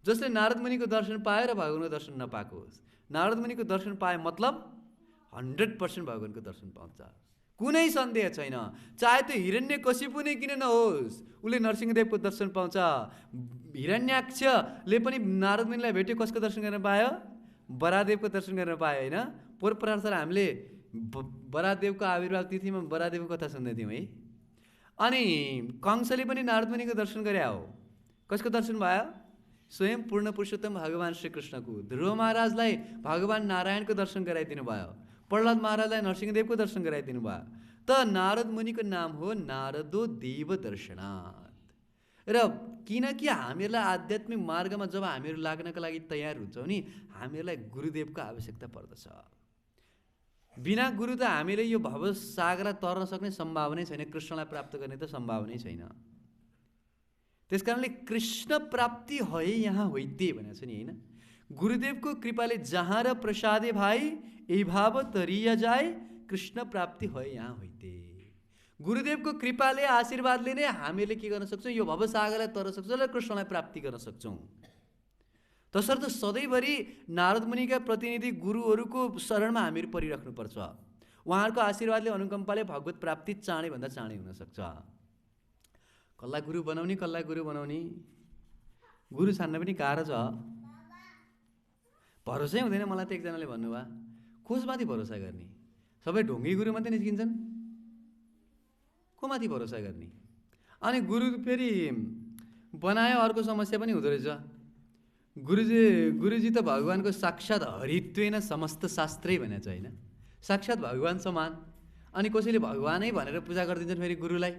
जसले नारद मुनिको दर्शन पायो र भगवानको दर्शन नपाएको होस्। नारद मुनिको दर्शन पाए मतलब 100% भगवानको दर्शन पाउँछ, कुनै सन्देह छैन। चाहे त्यो हिरण्यकशिपु नै किन नहोस्, उसले नरसिंहदेवको दर्शन पाउँछ। हिरण्याक्षले पनि नारद मुनिलाई भेट्यो, कसको दर्शन गर्न पायो? बरादेवको दर्शन गर्न पायो। होइन, पोहोर हामीले बरादेवको आविर्भाव तिथिमा बरादेवको कथा सुन्दै थियौँ है। अनि कंसले पनि नारद मुनिको दर्शन गरे हो। कसको दर्शन भयो? स्वयं पूर्ण पुरुषोत्तम भगवान श्रीकृष्णको। ध्रुव महाराजलाई भगवान नारायणको दर्शन गराइदिनु भयो, प्रहलाद महाराजलाई नरसिंहदेवको दर्शन गराइदिनु भयो। त नारद मुनिको नाम हो नारदो देव दर्शनाथ। र किनकि हामीहरूलाई आध्यात्मिक मार्गमा जब हामीहरू लाग्नका लागि तयार हुन्छौँ नि, हामीहरूलाई गुरुदेवको आवश्यकता पर्दछ। बिना गुरु त हामीले यो भवसागरलाई तर्न सक्ने सम्भावनै छैन, कृष्णलाई प्राप्त गर्ने त सम्भावनै छैन। त्यस कारणले कृष्ण प्राप्ति है यहाँ होइते भनेको छ नि, होइन? गुरुदेवको कृपाले जहाँ र प्रसादे भाइ यही भाव तरिया जाए, कृष्ण प्राप्ति है यहाँ होइते। गुरुदेवको कृपाले आशीर्वादले नै हामीले के गर्न सक्छौँ? यो भवसागरलाई तर्न सक्छौँ र कृष्णलाई प्राप्ति गर्न सक्छौँ। तसर्थ सधैँभरि नारद मुनिका प्रतिनिधि गुरुहरूको शरणमा हामीहरू परिराख्नुपर्छ। उहाँहरूको आशीर्वादले अनुकम्पाले भगवत प्राप्ति चाँडैभन्दा चाँडै हुनसक्छ। कसलाई गुरु बनाउने, गुरु छान्न पनि गाह्रो छ। भरोसै हुँदैन। मलाई त एकजनाले भन्नुभयो, कसमाथि भरोसा गर्ने? सबै ढोङ्गी गुरु मात्रै निस्किन्छन्, को माथि भरोसा गर्ने? अनि गुरु फेरि बनायो, अर्को समस्या पनि हुँदो रहेछ। गुरुजी त भगवानको साक्षात् हरित्वेन समस्त शास्त्रै भनेको छ होइन, साक्षात् भगवान समान। अनि कसैले भगवानै भनेर पूजा गरिदिन्छन् फेरि गुरुलाई,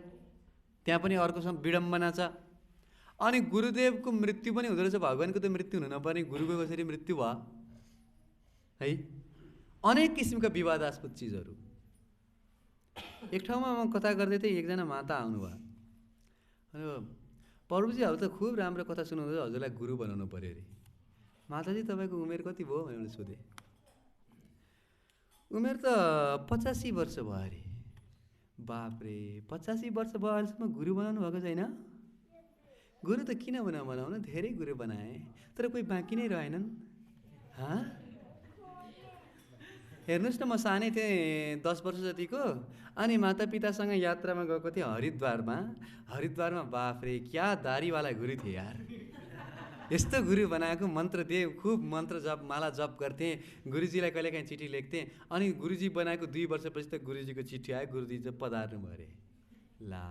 त्यहाँ पनि अर्को विडम्बना छ। अनि गुरुदेवको मृत्यु पनि हुँदो रहेछ, भगवानको त मृत्यु हुन नपर्ने, गुरुको कसरी मृत्यु भयो है। अनेक किसिमका विवादास्पद चिजहरू। एक ठाउँमा म कथा गर्दै थिएँ, एकजना माता आउनुभयो। अनि प्रभुजी अब त खुब राम्रो कथा सुनाउँदै, हजुरलाई गुरु बनाउनु पर्यो अरे। माताजी तपाईँको उमेर कति भयो भनेर सोधेँ। उमेर त 85 वर्ष भयो अरे। बापरे, 85 वर्ष भयो, अहिलेसम्म गुरु बनाउनु भएको छैन? गुरु त किन बनाउनु, धेरै गुरु बनाए, तर कोही बाँकी नै रहेनन्। हेर्नुहोस् न, म सानै थिएँ, 10 वर्ष जतिको। अनि मातापितासँग यात्रामा गएको थिएँ हरिद्वारमा। बाफरे, क्या दारीवाला गुरु थिए यार। यस्तो गुरु बनाएको, मन्त्र दिए, खुब मन्त्र जप माला जप गर्थेँ। गुरुजीलाई कहिलेकाहीँ चिठी लेख्थेँ। अनि गुरुजी बनाएको 2 वर्षपछि त गुरुजीको चिठी आयो, गुरुजी चाहिँ पधार्नु भयो अरे। ला,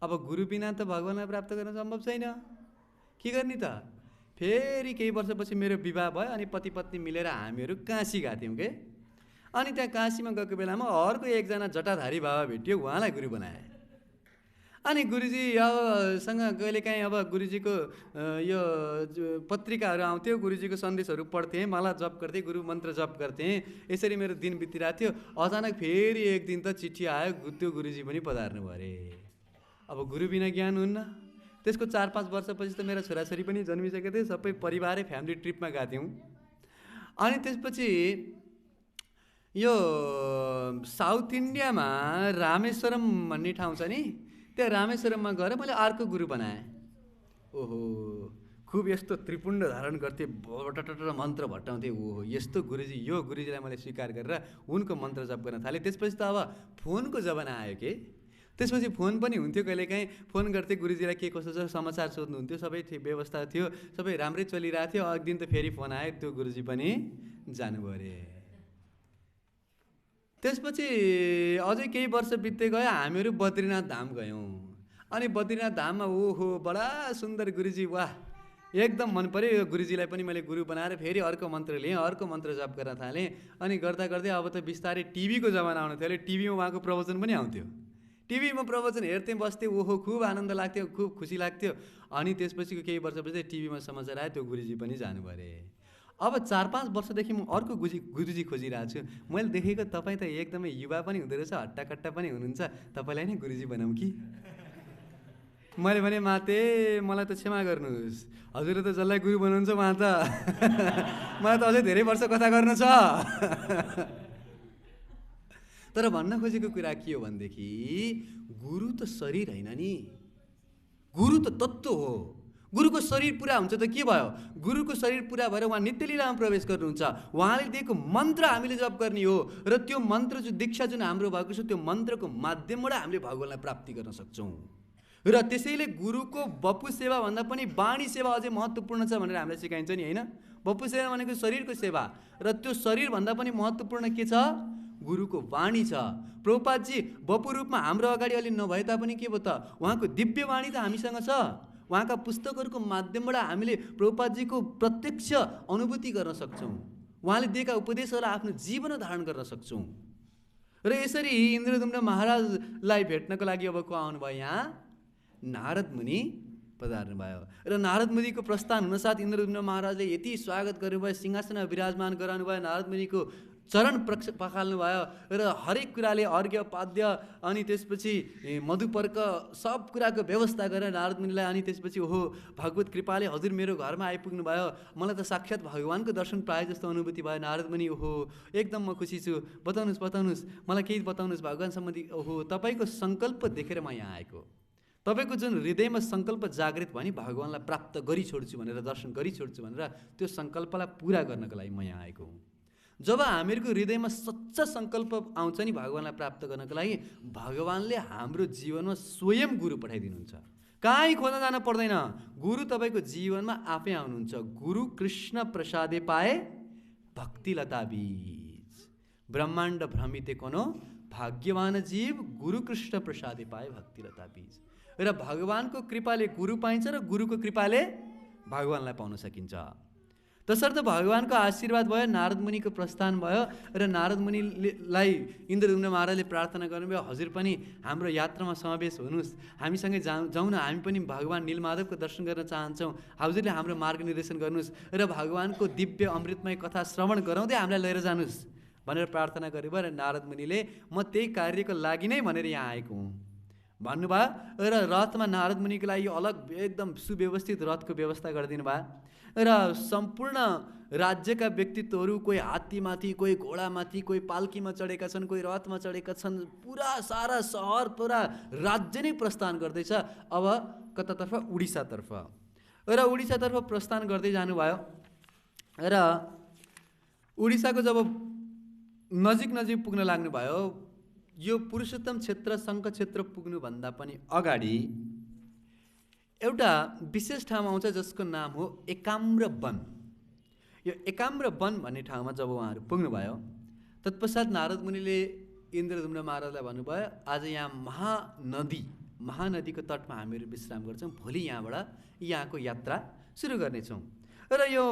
अब गुरु बिना त भगवानलाई प्राप्त गर्न सम्भव छैन, के गर्ने त। फेरि केही वर्षपछि मेरो विवाह भयो। अनि पति पत्नी मिलेर हामीहरू काशी गएको थियौँ के। अनि त्यहाँ काशीमा गएको बेलामा अर्को एकजना जटाधारी बाबा भेटियो, उहाँलाई गुरु बनाए। अनि गुरुजी अब सँग कहिलेकाहीँ अब गुरुजीको यो पत्रिकाहरू आउँथ्यो, गुरुजीको सन्देशहरू पढ्थेँ, माला जप गर्थेँ, गुरु मन्त्र जप गर्थेँ। यसरी मेरो दिन बितिरहेको थियो। अचानक फेरि एक दिन त चिठी आयो, त्यो गुरुजी पनि पधार्नु भयो अरे। अब गुरु बिना ज्ञान हुन्न। त्यसको 4-5 वर्षपछि त मेरो छोराछोरी पनि जन्मिसकेको थियो, सबै परिवारै फ्यामिली ट्रिपमा गएको थियौँ। अनि त्यसपछि यो साउथ इन्डियामा रामेश्वरम भन्ने ठाउँ छ नि, त्यहाँ रामेश्वरममा गएर मैले अर्को गुरु बनाएँ। ओहो, खुब यस्तो त्रिपुण्ड धारण गर्थे, टटट मन्त्र भट्टाउँथे। ओहो, यस्तो गुरुजी, यो गुरुजीलाई मैले स्वीकार गरेर उनको मन्त्र जप गर्न थालेँ। त्यसपछि त अब फोनको जमाना आयो के। त्यसपछि फोन पनि हुन्थ्यो, कहिलेकाहीँ फोन गर्थेँ, गुरुजीलाई के कसो छ समाचार सोध्नुहुन्थ्यो, सबै व्यवस्था थियो, सबै राम्रै चलिरहेको थियो। एक दिन त फेरि फोन आयो, त्यो गुरुजी पनि जानुभयो अरे। त्यसपछि अझै केही वर्ष बित्दै गयो, हामीहरू बद्रीनाथ धाम गयौँ। अनि बद्रीनाथ धाममा ओहो, बडा सुन्दर गुरुजी, वाह, एकदम मन पर्यो। यो गुरुजीलाई पनि मैले गुरु बनाएर फेरि अर्को मन्त्र लिएँ, अर्को मन्त्र जप गर्न थालेँ। अनि गर्दा गर्दै अब त बिस्तारै टिभीको जमाना आउनु थियो। टिभीमा उहाँको प्रवचन पनि आउँथ्यो। टिभीमा प्रवचन हेर्थेँ, बस्थेँ, ओहो, खुब आनन्द लाग्थ्यो, खुब खुसी लाग्थ्यो। अनि त्यसपछि केही वर्षपछि टिभीमा समाचार आयो, त्यो गुरुजी पनि जानुभयो अरे। अब 4-5 वर्षदेखि म अर्को गुरुजी खोजिरहेको छु। मैले देखेको तपाईँ त एकदमै युवा पनि हुँदो रहेछ, हट्टाकट्टा पनि हुनुहुन्छ, तपाईँलाई नै गुरुजी बनाऊँ कि? मैले भने, माते मलाई त क्षमा गर्नुहोस्, हजुरले त जसलाई गुरु बनाउनुहुन्छ उहाँ त मलाई त अझै धेरै वर्ष कथा गर्न छ। तर भन्न खोजेको कुरा के हो भनेदेखि, गुरु त शरीर होइन नि, गुरु त तत्त्व हो। गुरुको शरीर पुरा हुन्छ त के भयो? गुरुको शरीर पुरा भएर उहाँ नित्यलीलामा प्रवेश गर्नुहुन्छ। उहाँले दिएको मन्त्र हामीले जप गर्ने हो, र त्यो मन्त्र जो दीक्षा जुन हाम्रो भएको छ, त्यो मन्त्रको माध्यमबाट हामीले भगवानलाई प्राप्ति गर्न सक्छौँ। र त्यसैले गुरुको बपु सेवा भन्दा पनि वाणी सेवा अझै महत्त्वपूर्ण छ भनेर हामीलाई सिकाइन्छ नि, होइन? बपु सेवा भनेको शरीरको सेवा, र त्यो शरीर भन्दा पनि महत्त्वपूर्ण के छ? गुरुको वाणी छ। प्रभुपादजी बपु रूपमा हाम्रो अगाडि अलि नभए तापनि के भयो त, उहाँको दिव्य वाणी त हामीसँग छ। उहाँका पुस्तकहरूको माध्यमबाट हामीले प्रभुपादजीको प्रत्यक्ष अनुभूति गर्न सक्छौँ। उहाँले दिएका उपदेशहरूलाई आफ्नो जीवनमा धारण गर्न सक्छौँ। र यसरी इन्द्रदुम्न महाराजलाई भेट्नको लागि अब को आउनुभयो? यहाँ नारद मुनि पधार्नु भयो। र नारद मुनिको प्रस्थान हुनसाथ इन्द्रदुम्न महाराजले यति स्वागत गर्नुभयो, सिंहासनमा विराजमान गराउनु भयो, नारद मुनिको चरण पखाल्नु भयो, र हरेक कुराले अर्घ्य पाद्य अनि त्यसपछि मधुपर्क सब कुराको व्यवस्था गरेर नारद मुनिलाई। अनि त्यसपछि ओहो, भगवत कृपाले हजुर मेरो घरमा आइपुग्नु भयो, मलाई त साक्षात् भगवानको दर्शन पाए जस्तो अनुभूति भयो। नारद मुनि, ओहो, एकदम म खुसी छु, बताउनुहोस्, मलाई केही बताउनुहोस् भगवान सम्बन्धी। ओहो, तपाईँको सङ्कल्प देखेर म यहाँ आएको, तपाईँको जुन हृदयमा सङ्कल्प जागृत भयो नि, भगवानलाई प्राप्त गरी छोड्छु भनेर, दर्शन गरी छोड्छु भनेर, त्यो सङ्कल्पलाई पुरा गर्नको लागि म यहाँ आएको हुँ। जब हामीहरूको हृदयमा सच्चा सङ्कल्प आउँछ नि भगवानलाई प्राप्त गर्नको लागि, भगवानले हाम्रो जीवनमा स्वयं गुरु पठाइदिनुहुन्छ। कहीँ खोज्न जान पर्दैन, गुरु तपाईँको जीवनमा आफै आउनुहुन्छ। गुरु कृष्ण प्रसादे पाए भक्ति लता बीज, ब्रह्माण्ड भ्रमिते कोनो भाग्यवान जीव, गुरु कृष्ण प्रसादे पाए भक्ति लता बीज। र भगवानको कृपाले गुरु पाइन्छ र गुरुको कृपाले भगवानलाई पाउन सकिन्छ। तसर्थ भगवानको आशीर्वाद भयो, नारद मुनिको प्रस्थान भयो र नारद मुनिलाई इन्द्रद्युम्न महाराजले प्रार्थना गर्नुभयो, हजुर पनि हाम्रो यात्रामा समावेश हुनुहोस्, हामीसँगै जाउँ न, हामी पनि भगवान नीलमाधवको दर्शन गर्न चाहन्छौँ, हजुरले हाम्रो मार्ग निर्देशन गर्नुहोस् र भगवानको दिव्य अमृतमय कथा श्रवण गराउँदै हामीलाई लिएर जानुहोस् भनेर प्रार्थना गर्नुभयो। र नारद मुनिले म त्यही कार्यको लागि नै भनेर यहाँ आएको हुँ भन्नुभयो। र रथमा नारद मुनिको लागि अलग एकदम सुव्यवस्थित रथको व्यवस्था गरिदिनु भयो र सम्पूर्ण राज्यका व्यक्तित्वहरू, कोही हात्तीमाथि, कोही घोडामाथि, कोही पाल्कीमा चढेका छन्, कोही रथमा चढेका छन्, पुरा सारा सहर, पुरा राज्य नै प्रस्थान गर्दैछ अब कतातर्फ, उडिसातर्फ। र उडिसातर्फ प्रस्थान गर्दै जानुभयो र उडिसाको जब नजिक नजिक पुग्न लाग्नुभयो, यो पुरुषोत्तम क्षेत्र शङ्ख क्षेत्र पुग्नुभन्दा पनि अगाडि एउटा विशेष ठाउँ आउँछ जसको नाम हो एकाम्र वन। यो एकाम्र वन भन्ने ठाउँमा जब उहाँहरू पुग्नुभयो, तत्पश्चात नारद मुनिले इन्द्रद्युम्न महाराजलाई भन्नुभयो, आज यहाँ महानदीको तटमा हामीहरू विश्राम गर्छौँ, भोलि यहाँबाट यहाँको यात्रा सुरु गर्नेछौँ। र यो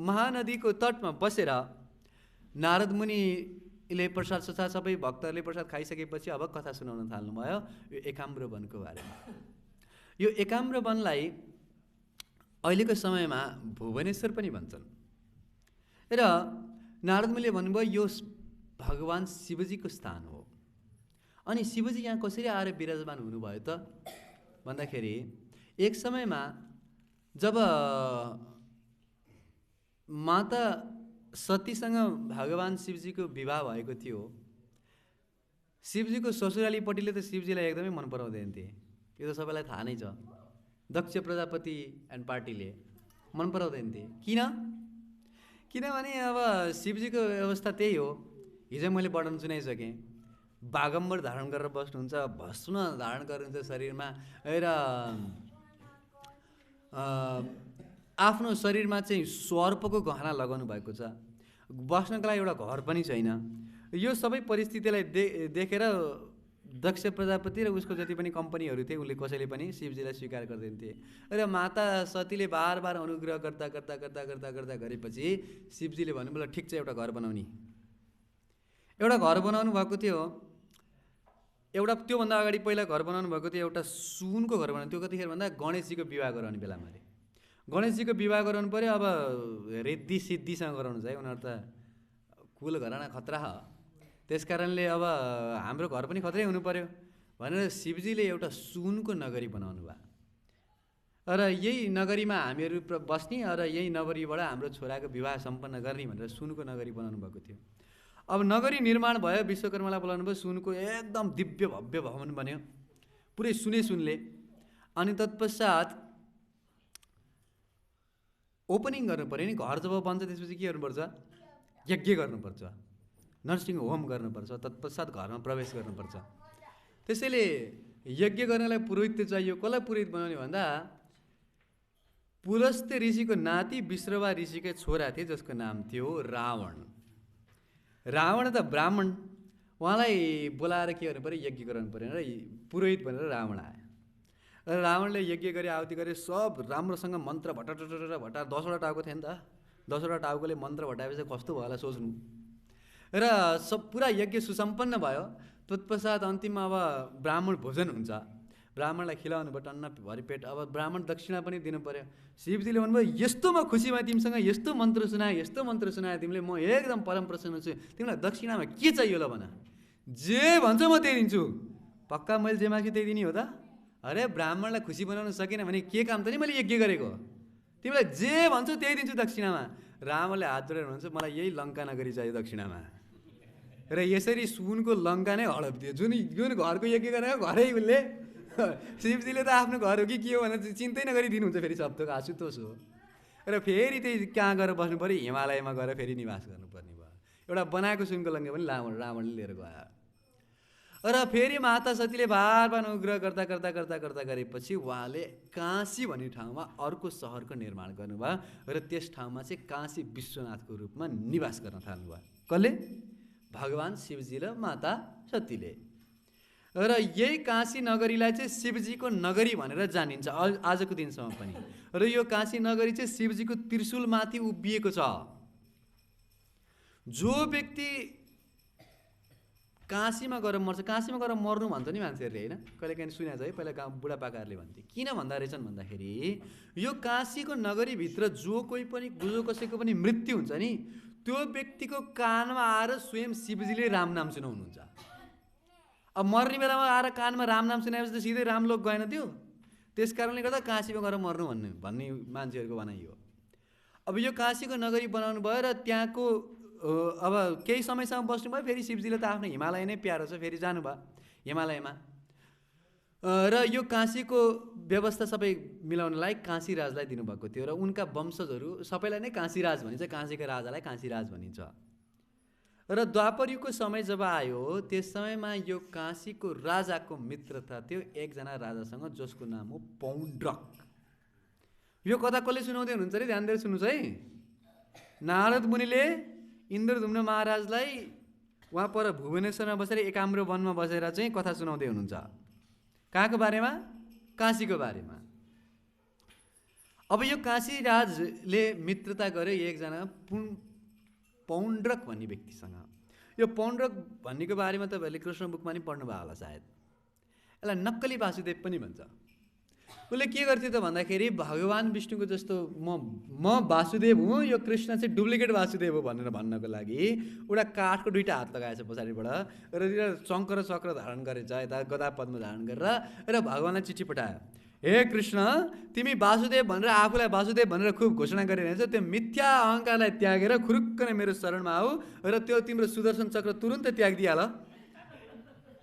महानदीको तटमा बसेर नारद मुनिले प्रसाद ससाद सबै भक्तहरूले प्रसाद खाइसकेपछि अब कथा सुनाउन थाल्नुभयो यो एकाम्र वनको बारेमा। यो एकाम्र वनलाई अहिलेको समयमा भुवनेश्वर पनि भन्छन्। र नारद मुनिले भन्नुभयो यो भगवान शिवजीको स्थान हो। अनि शिवजी यहाँ कसरी आएर विराजमान हुनुभयो त भन्दाखेरि, एक समयमा जब माता सतीसँग भगवान शिवजीको विवाह भएको थियो, शिवजीको ससुरालीपट्टिले त शिवजीलाई एकदमै मन पराउँदैन थिए, यो त सबैलाई थाहा नै छ। दक्ष प्रजापति एन्ड पार्टीले मन पराउँदैन थिए। किनभने अब शिवजीको अवस्था त्यही हो, हिजो मैले वर्णन सुनाइसकेँ, बागम्बर धारण गरेर बस्नुहुन्छ, भस्म धारण गर्नुहुन्छ शरीरमा र आफ्नो शरीरमा चाहिँ सर्पको गहना लगाउनु भएको छ, बस्नको लागि एउटा घर पनि छैन। यो सबै परिस्थितिलाई देखेर दक्ष प्रजापति र उसको जति पनि कम्पनीहरू थिए उनले कसैले पनि शिवजीलाई स्वीकार गर्दैन थिए। र माता सतीले बार बार अनुग्रह गर्दा गर्दा गर्दा गर्दा गर्दा गरेपछि शिवजीले भन्नुभयो, ठिक छ, एउटा घर बनाउने। एउटा घर बनाउनु भएको थियो, एउटा त्योभन्दा अगाडि पहिला घर बनाउनु भएको थियो, एउटा सुनको घर बनाउनु। त्यो कतिखेर भन्दा गणेशजीको विवाह गराउने बेलामा अरे गणेशजीको विवाह गराउनु पऱ्यो। अब रिद्धि सिद्धिसँग गराउनु छ है, उनीहरू त कुल घराना खतरा हो, त्यस कारणले अब हाम्रो घर पनि खतरै हुनु पर्यो भनेर शिवजीले एउटा सुनको नगरी बनाउनु भयो। र यही नगरीमा हामीहरू बस्ने र यही नगरीबाट हाम्रो छोराको विवाह सम्पन्न गर्ने भनेर सुनको नगरी बनाउनु भएको थियो। अब नगरी निर्माण भयो, विश्वकर्मालाई बोलाउनु भयो, सुनको एकदम दिव्य भव्य भवन बन्यो, पुरै सुनले। अनि तत्पश्चात ओपनिङ गर्नु पऱ्यो नि, घर जब बन्छ त्यसपछि के गर्नुपर्छ, यज्ञ गर्नुपर्छ, नरसिंह होम गर्नुपर्छ, तत्पश्चात घरमा प्रवेश गर्नुपर्छ। त्यसैले यज्ञ गर्नलाई पुरोहित चाहियो। कसलाई पुरोहित बनाउने भन्दा पुलस्त्य ऋषिको नाति विश्रवा ऋषिकै छोरा थिए जसको नाम थियो रावण। रावण त ब्राह्मण, उहाँलाई बोलाएर के गर्नु पऱ्यो, यज्ञ गराउनु पऱ्यो र पुरोहित भनेर रावण आयो। र रावणले यज्ञ गरे, आहुति गरे, सब राम्रोसँग मन्त्र भटा 10वटा टाउको थियो नि त, 10वटा टाउकोले मन्त्र भटाएपछि कस्तो भयो होला सोच्नु। र सब पुरा यज्ञ सुसम्पन्न भयो। तत्पश्चात अन्तिममा अब ब्राह्मण भोजन हुन्छ, ब्राह्मणलाई खिलाउनु भयो टन्न भरि पेट। अब ब्राह्मण दक्षिणा पनि दिनु पर्यो। शिवजीले भन्नुभयो, यस्तो म खुसी भएँ तिमीसँग, यस्तो मन्त्र सुनाएँ तिमीले, म एकदम परम प्रसन्न छु, तिमीलाई दक्षिणामा के चाहियो ल भन, जे भन्छ म त्यही दिन्छु। पक्का मैले जे माग्छु त्यही दिने हो त? अरे ब्राह्मणलाई खुसी बनाउन सकेन भने के काम त नि मैले यज्ञ गरेको, तिमीलाई जे भन्छौ त्यही दिन्छु दक्षिणामा। रावणले हात जोडेर भन्छ, मलाई यही लङ्का नगरी चाहियो दक्षिणामा। र यसरी सुनको लङ्का नै हडप दियो। जुन घरको यज्ञ गरेको घरै उसले, शिवजीले त आफ्नो घर हो कि के हो भनेर चिन्तै नगरी दिनुहुन्छ। फेरि शब्दको आशुतोष हो। र फेरि त्यही कहाँ गएर बस्नु पऱ्यो, हिमालयमा गएर फेरि निवास गर्नुपर्ने भयो। एउटा बनाएको सुनको लङ्का पनि रावणले लिएर गयो। र फेरि माता सतीले बार बार अनुग्रह गर्दा गर्दा गर्दा गर्दा गरेपछि उहाँले काशी भन्ने ठाउँमा अर्को सहरको निर्माण गर्नुभयो र त्यस ठाउँमा चाहिँ काशी विश्वनाथको रूपमा निवास गर्न थाल्नुभयो। कसले? भगवान शिवजी र माता सतीले। र यही काशी नगरीलाई चाहिँ शिवजीको नगरी भनेर जानिन्छ आजको दिनसम्म पनि। र यो काशी नगरी चाहिँ शिवजीको त्रिशूलमाथि उभिएको छ। जो व्यक्ति काशीमा गएर मर्छ, काशीमा गएर मर्नु भन्छ नि मान्छेहरूले, होइन? कहिलेकाहीँ सुनेको छ है, पहिला गाउँ बुढापाकाहरूले भन्थे। किन भन्दा रहेछन् भन्दाखेरि यो काशीको नगरीभित्र जो कोही पनि जो कसैको पनि मृत्यु हुन्छ नि, त्यो व्यक्तिको कानमा आएर स्वयं शिवजीले राम नाम सुनाउनुहुन्छ। अब मर्ने बेलामा आएर कानमा राम नाम सुनाएपछि त सिधै रामलोक गएन त्यो। त्यस कारणले गर्दा काशीमा गएर मर्नु भन्ने मान्छेहरूको भनाइ हो। अब यो काशीको नगरी बनाउनु भयो र त्यहाँको अब केही समयसम्म बस्नुभयो, फेरि शिवजीले त आफ्नो हिमालय नै प्यारो छ, फेरि जानुभयो हिमालयमा। र यो काशीको व्यवस्था सबै मिलाउनलाई काशीराजलाई दिनुभएको थियो। र उनका वंशजहरू सबैलाई नै काशीराज भनिन्छ, काशीका राजालाई काशीराज भनिन्छ। र द्वापर युगको समय जब आयो त्यस समयमा यो काशीको राजाको मित्रता थियो एकजना राजासँग, जसको नाम हो पौण्ड्रक। यो कथा कसले सुनाउँदै हुनुहुन्छ अरे? ध्यान दिएर सुन्नुहोस् है। नारद मुनिले इन्द्रदुम्न महाराजलाई उहाँ पर भुवनेश्वरमा बसेर एकाम्रो वनमा बसेर चाहिँ कथा सुनाउँदै हुनुहुन्छ। कहाँको बारेमा? काशीको बारेमा। अब यो काशीराजले मित्रता गर्यो एकजना पौण्ड्रक भन्ने व्यक्तिसँग। यो पौण्ड्रक भन्नेको बारेमा तपाईँहरूले कृष्ण बुकमा नि पढ्नुभयो होला सायद। यसलाई नक्कली वासुदेव पनि भन्छ। उसले के गर्थ्यो त भन्दाखेरि भगवान् विष्णुको जस्तो म वासुदेव हुँ, यो कृष्ण चाहिँ डुप्लिकेट वासुदेव हो भनेर भन्नको लागि एउटा काठको दुईवटा हात लगाएछ पछाडिबाट र शङ्ख र चक्र धारण गरेछ, यता गदा पद्म धारण गरेर र भगवान्लाई चिठी पठायो। हे कृष्ण, तिमी वासुदेव भनेर आफूलाई वासुदेव भनेर खुब घोषणा गरिरहेछ, त्यो मिथ्या अहङ्कारलाई त्यागेर खुरुक्क नै मेरो शरणमा आऊ र त्यो तिम्रो सुदर्शन चक्र तुरुन्तै त्याग दिइहाल।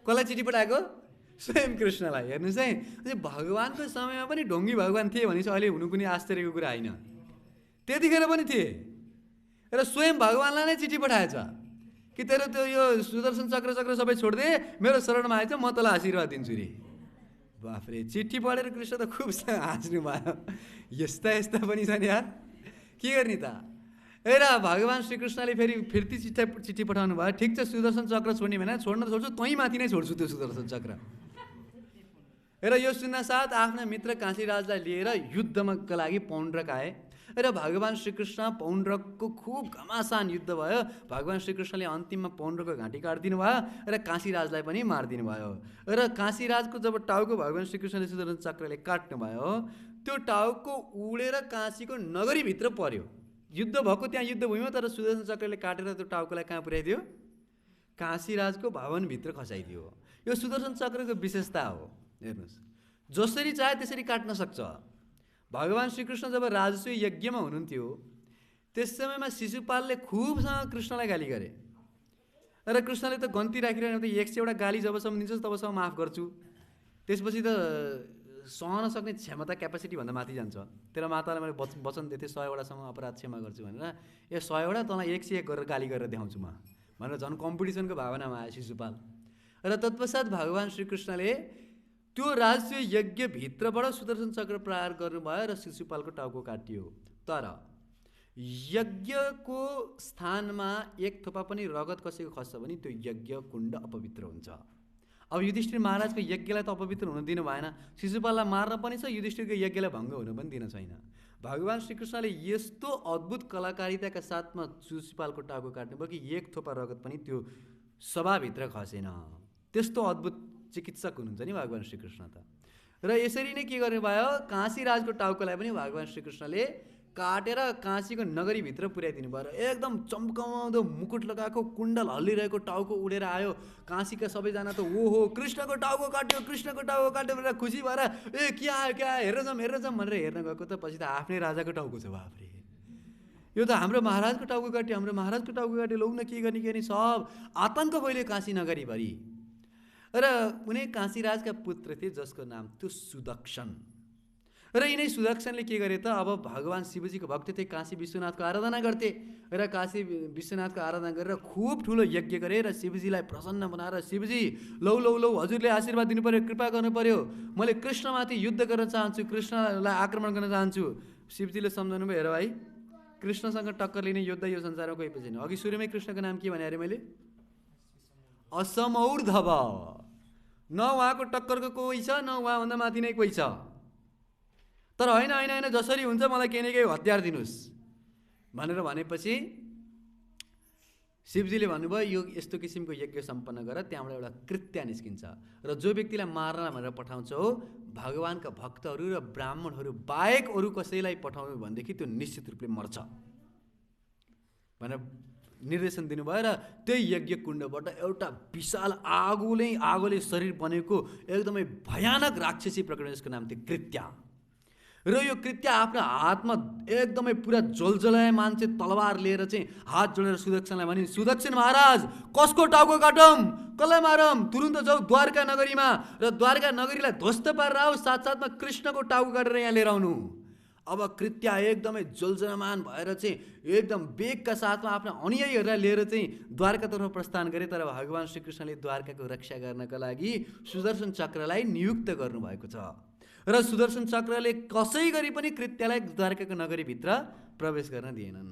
कसलाई चिठी पठाएको? स्वयं कृष्णलाई। हेर्नुहोस् है, भगवान्को समयमा पनि ढोङ्गी भगवान् थिए भने चाहिँ अहिले हुनु कुनै आश्चर्यको कुरा होइन। त्यतिखेर पनि थिए र स्वयं भगवान्लाई नै चिठी पठाएछ कि तेरो त्यो यो सुदर्शन चक्र सबै छोडिदे, मेरो शरणमा आएछ, म तँलाई आशीर्वाद दिन्छु रे। बाफ्रे, चिठी पढेर कृष्ण त खुब हाँस्नु भयो। यस्ता पनि छन् यार, के गर्ने त? र भगवान् श्रीकृष्णले फेरि फिर्ती चिठी पठाउनु भयो। ठिक छ, सुदर्शन चक्र छोड्ने भने छोड्न छोड्छु, तँही माथि नै छोड्छु त्यो सुदर्शन चक्र। र यो सुन्नासाथ आफ्ना मित्र काशीराजलाई लिएर युद्धका लागि पौण्ड्रक आए र भगवान् श्रीकृष्ण पौण्ड्रकको खुब घमासान युद्ध भयो। भगवान् श्रीकृष्णले अन्तिममा पौण्ड्रकको घाँटी काटिदिनु भयो र काशीराजलाई पनि मारिदिनु भयो। र काशीराजको जब टाउको भगवान् श्रीकृष्णले सुदर्शन चक्रले काट्नु भयो, त्यो टाउको उडेर काशीको नगरीभित्र पर्यो। युद्ध भएको त्यहाँ युद्धभूमिमा, तर सुदर्शन चक्रले काटेर त्यो टाउकोलाई कहाँ पुर्याइदियो? काशीराजको भवनभित्र खसाइदियो। यो सुदर्शन चक्रको विशेषता हो। हेर्नुहोस्, जसरी चाहे त्यसरी काट्न सक्छ। भगवान् श्रीकृष्ण जब राजस्व यज्ञमा हुनुहुन्थ्यो त्यस समयमा शिशुपालले खुबसँग कृष्णलाई गाली गरे र कृष्णले त गन्ती राखिरहेन, त 100 गाली जबसम्म दिन्छस् तबसम्म माफ गर्छु। त्यसपछि त सहन सक्ने क्षमता क्यापेसिटी भन्दा माथि जान्छ। तेरो मातालाई मैले वचन दिएको थिएँ 100वटासम्म अपराध क्षमा गर्छु भनेर, 100वटा तँलाई 101 गरेर गाली गरेर देखाउँछु म भनेर झन् कम्पिटिसनको भावनामा आयो शिशुपाल। र तत्पश्चात भगवान् श्रीकृष्णले त्यो राजस्व यज्ञभित्रबाट सुदर्शन चक्र प्रहार गर्नुभयो र शिशुपालको टाउको काटियो। तर यज्ञको स्थानमा एक थोपा पनि रगत कसैको खस्छ भने त्यो यज्ञ कुण्ड अपवित्र हुन्छ। अब युधिष्ठिर महाराजको यज्ञलाई त अपवित्र हुन दिनु भएन, शिशुपाललाई मार्न पनि छ, युधिष्ठिरको यज्ञलाई भङ्ग हुन पनि दिन छैन। भगवान् श्रीकृष्णले यस्तो अद्भुत कलाकारिताका साथमा शिशुपालको टाउको काट्नुभयो कि एक थोपा रगत पनि त्यो सभाभित्र खसेन। त्यस्तो अद्भुत चिकित्सक हुनुहुन्छ नि भगवान् श्रीकृष्ण त। र यसरी नै के गर्नुभयो, काशीराजको टाउकोलाई पनि भगवान् श्रीकृष्णले काटेर काशीको नगरीभित्र पुर्याइदिनु भयो। एकदम चम्काउँदो मुकुट लगाएको, कुण्डल हल्लिरहेको टाउको उडेर आयो। काशीका सबैजना त ओहो कृष्णको टाउको काट्यो, कृष्णको टाउको काट्यो भनेर खुसी भएर के आयो हेरेर जाउँ भनेर हेर्न गएको त पछि त आफ्नै राजाको टाउको छ। बाफ्रे, यो त हाम्रो महाराजको टाउको काट्यो, हाम्रो महाराजको टाउको काट्यो, लौ न के गर्ने सब आतङ्क फैल्यो काशी नगरीभरि। र उनी काशीराजका पुत्र थिए जसको नाम थियो सुदक्षण। र यिनै सुदक्षणले के गरे त, अब भगवान् शिवजीको भक्त थिए, काशी विश्वनाथको आराधना गर्थे र काशी विश्वनाथको आराधना गरेर खुब ठुलो यज्ञ गरे र शिवजीलाई प्रसन्न बनाएर, शिवजी लौ हजुरले आशीर्वाद दिनु पर्यो, कृपा गर्नु पर्यो, मैले कृष्णमाथि युद्ध गर्न चाहन्छु, कृष्णलाई आक्रमण गर्न चाहन्छु। शिवजीले सम्झाउनु भयो, हेर भाइ, कृष्णसँग टक्कर लिने योद्धा यो संसारमा कोही पनि छैन। अघि सुरुमै कृष्णको नाम के भने अरे मैले? असमौर्धव। न उहाँको टक्करको कोही छ, न उहाँभन्दा माथि नै कोही छ। तर होइन होइन होइन जसरी हुन्छ मलाई केही न केही हतियार दिनुहोस् भनेर भनेपछि शिवजीले भन्नुभयो यो यस्तो किसिमको यज्ञ सम्पन्न गर, त्यहाँबाट एउटा कृत्य निस्किन्छ र जो व्यक्तिलाई मार्न भनेर पठाउँछौ भगवानका भक्तहरू र ब्राह्मणहरू बाहेक अरू कसैलाई पठाउनु भनेदेखि त्यो निश्चित रूपले मर्छ भनेर निर्देशन दिनुभयो। र त्यही यज्ञ कुण्डबाट एउटा विशाल आगोले शरीर बनेको एकदमै भयानक राक्षसी प्रकट, यसको नाम थियो कृत्या। र यो कृत्य आफ्नो हातमा एकदमै पुरा जलजलाए मान्छे तलवार लिएर चाहिँ हात जोडेर सुदक्षिणलाई भनिन्, सुदक्षिण महाराज कसको टाउको काटौँ, कसलाई मारौँ, तुरुन्त जाऊ द्वारका नगरीमा र द्वारका नगरीलाई ध्वस्त पारेर आऊ, साथसाथमा कृष्णको टाउको काटेर यहाँ लिएर आउनु। अब कृत्य एकदमै जलजलमान भएर चाहिँ एकदम वेगका साथमा आफ्ना अनुयायीहरूलाई लिएर चाहिँ द्वारकातर्फ प्रस्थान गरे। तर भगवान श्रीकृष्णले द्वारकाको रक्षा गर्नका लागि सुदर्शन चक्रलाई नियुक्त गर्नुभएको छ र सुदर्शन चक्रले कसै गरी पनि कृत्यलाई द्वारकाको नगरीभित्र प्रवेश गर्न दिएनन्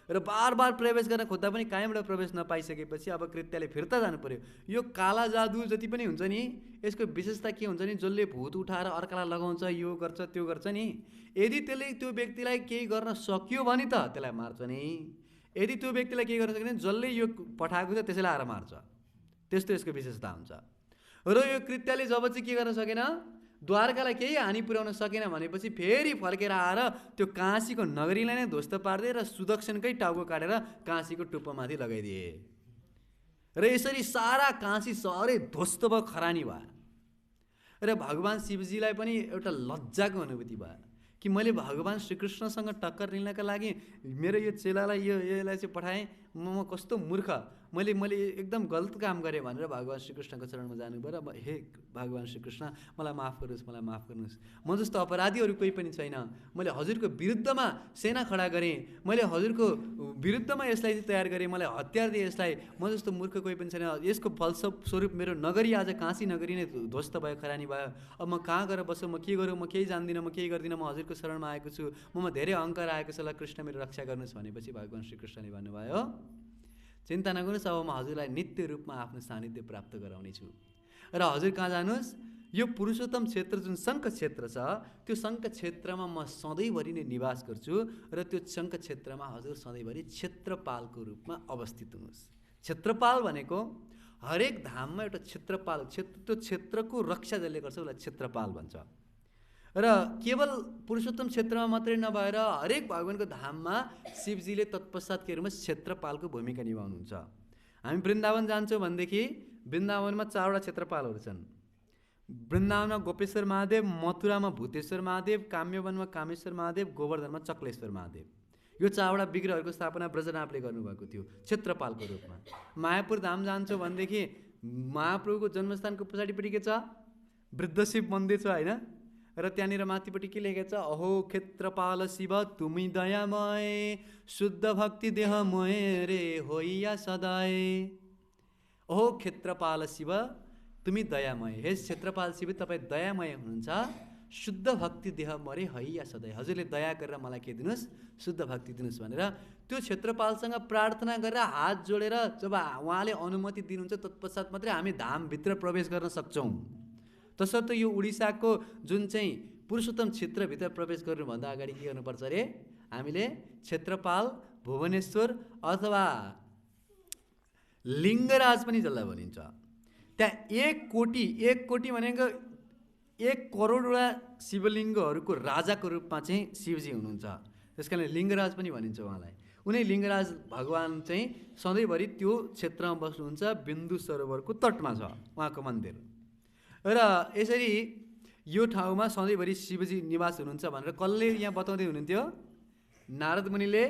र बार बार प्रवेश गर्न खोज्दा पनि कहीँबाट प्रवेश नपाइसकेपछि अब कृत्यले फिर्ता जानु पर्यो। यो काला जादु जति पनि हुन्छ नि, यसको विशेषता के हुन्छ नि, जसले भूत उठाएर अर्कालाई लगाउँछ, यो गर्छ त्यो गर्छ नि, यदि त्यसले त्यो व्यक्तिलाई केही गर्न सक्यो भने त त्यसलाई मार्छ नि, यदि त्यो व्यक्तिलाई केही गर्न सकेन जसले यो पठाएको छ त्यसैलाई आएर मार्छ। त्यस्तो यसको विशेषता हुन्छ। र यो कृत्यले जब चाहिँ के गर्न सकेन, द्वारकालाई केही हानि पुर्याउन सकेन भनेपछि फेरि फर्केर आएर त्यो काशीको नगरीलाई नै ध्वस्त पारिदिए र सुदक्षिणकै टाउको काटेर काशीको टुप्पोमाथि लगाइदिए र यसरी सारा काशी सहरै ध्वस्त भयो, खरानी भयो। र भगवान शिवजीलाई पनि एउटा लज्जाको अनुभूति भयो कि मैले भगवान श्रीकृष्णसँग टक्कर लिनका लागि मेरो यो चेलालाई यसलाई चाहिँ पठाएँ, म कस्तो मूर्ख, मैले एकदम गलत काम गरेँ भनेर भगवान श्रीकृष्णको चरणमा जानुभयो र हे भगवान श्रीकृष्ण मलाई माफ गर्नुहोस्, मलाई माफ गर्नुहोस्, म जस्तो अपराधीहरू कोही पनि छैन, मैले हजुरको विरुद्धमा सेना खडा गरेँ, मैले हजुरको विरुद्धमा यसलाई चाहिँ तयार गरेँ, मलाई हतियार दिएँ यसलाई, म जस्तो मूर्ख कोही पनि छैन, यसको फलस्वरूप मेरो नगरी आज काशी नगरी नै ध्वस्त भयो, खरानी भयो, अब म कहाँ गएर बस्छु, म के गरौँ, म केही जान्दिनँ, म केही गर्दिनँ, म हजुरको शरणमा आएको छु, ममा धेरै अहङ्कार आएको छ, ल कृष्ण मेरो रक्षा गर्नुहोस् भनेपछि भगवान श्रीकृष्णले भन्नुभयो चिन्ता नगर्नुहोस्, अब म हजुरलाई नित्य रूपमा आफ्नो सानिध्य प्राप्त गराउनेछु र हजुर कहाँ जानुहोस्, यो पुरुषोत्तम क्षेत्र जुन शङ्ख क्षेत्र छ त्यो शङ्ख क्षेत्रमा म सधैँभरि नै निवास गर्छु र त्यो शङ्ख क्षेत्रमा हजुर सधैँभरि क्षेत्रपालको रूपमा अवस्थित हुनुहोस्। क्षेत्रपाल भनेको हरेक धाममा एउटा क्षेत्रपाल, त्यो क्षेत्रको रक्षा जसले गर्छ उसलाई क्षेत्रपाल भन्छ। र केवल पुरुषोत्तम क्षेत्रमा मात्रै नभएर हरेक भगवानको धाममा शिवजीले तत्पश्चात के रूपमा क्षेत्रपालको भूमिका निभाउनुहुन्छ। हामी वृन्दावन जान्छौँ भनेदेखि वृन्दावनमा 4वटा क्षेत्रपालहरू छन्। वृन्दावनमा गोपेश्वर महादेव, मथुरामा भूतेश्वर महादेव, काम्यवनमा कामेश्वर महादेव, गोवर्धनमा चक्लेश्वर महादेव। यो 4वटा विग्रहहरूको स्थापना ब्रजनाथले गर्नुभएको थियो क्षेत्रपालको रूपमा। मायापुर धाम जान्छौँ भनेदेखि महाप्रभुको जन्मस्थानको पछाडिपट्टि के छ, वृद्धशिव मन्दिर छ होइन, र त्यहाँनिर माथिपट्टि के लेखेको छ, अहो क्षेत्रपाल शिव तुमी दयामय शुद्ध भक्ति देहमय रे होइया सदाय। अहो क्षेत्रपाल शिव तुमी दयामय, हे क्षेत्रपाल शिव तपाईँ दयामय हुनुहुन्छ, शुद्ध भक्ति देहमय रे हैया सदाय, हजुरले दया गरेर मलाई के दिनुहोस्, शुद्ध भक्ति दिनुहोस् भनेर त्यो क्षेत्रपालसँग प्रार्थना गरेर हात जोडेर जब उहाँले अनुमति दिनुहुन्छ तत्पश्चात मात्रै हामी धामभित्र प्रवेश गर्न सक्छौँ। तसर्थ यो उडिसाको जुन चाहिँ पुरुषोत्तम क्षेत्रभित्र प्रवेश गर्नुभन्दा अगाडि के गर्नुपर्छ अरे, हामीले क्षेत्रपाल, भुवनेश्वर अथवा लिङ्गराज पनि जसलाई भनिन्छ, त्यहाँ 1 कोटी भनेको 1 करोडवटा शिवलिङ्गहरूको राजाको रूपमा चाहिँ शिवजी हुनुहुन्छ, त्यस कारण लिङ्गराज पनि भनिन्छ उहाँलाई। उनी लिङ्गराज भगवान चाहिँ सधैँभरि त्यो क्षेत्रमा बस्नुहुन्छ, बिन्दु सरोवरको तटमा छ उहाँको मन्दिर। र यसरी यो ठाउँमा सधैँभरि शिवजी निवास हुनुहुन्छ भनेर कसले यहाँ बताउँदै हुनुहुन्थ्यो, नारद मुनिले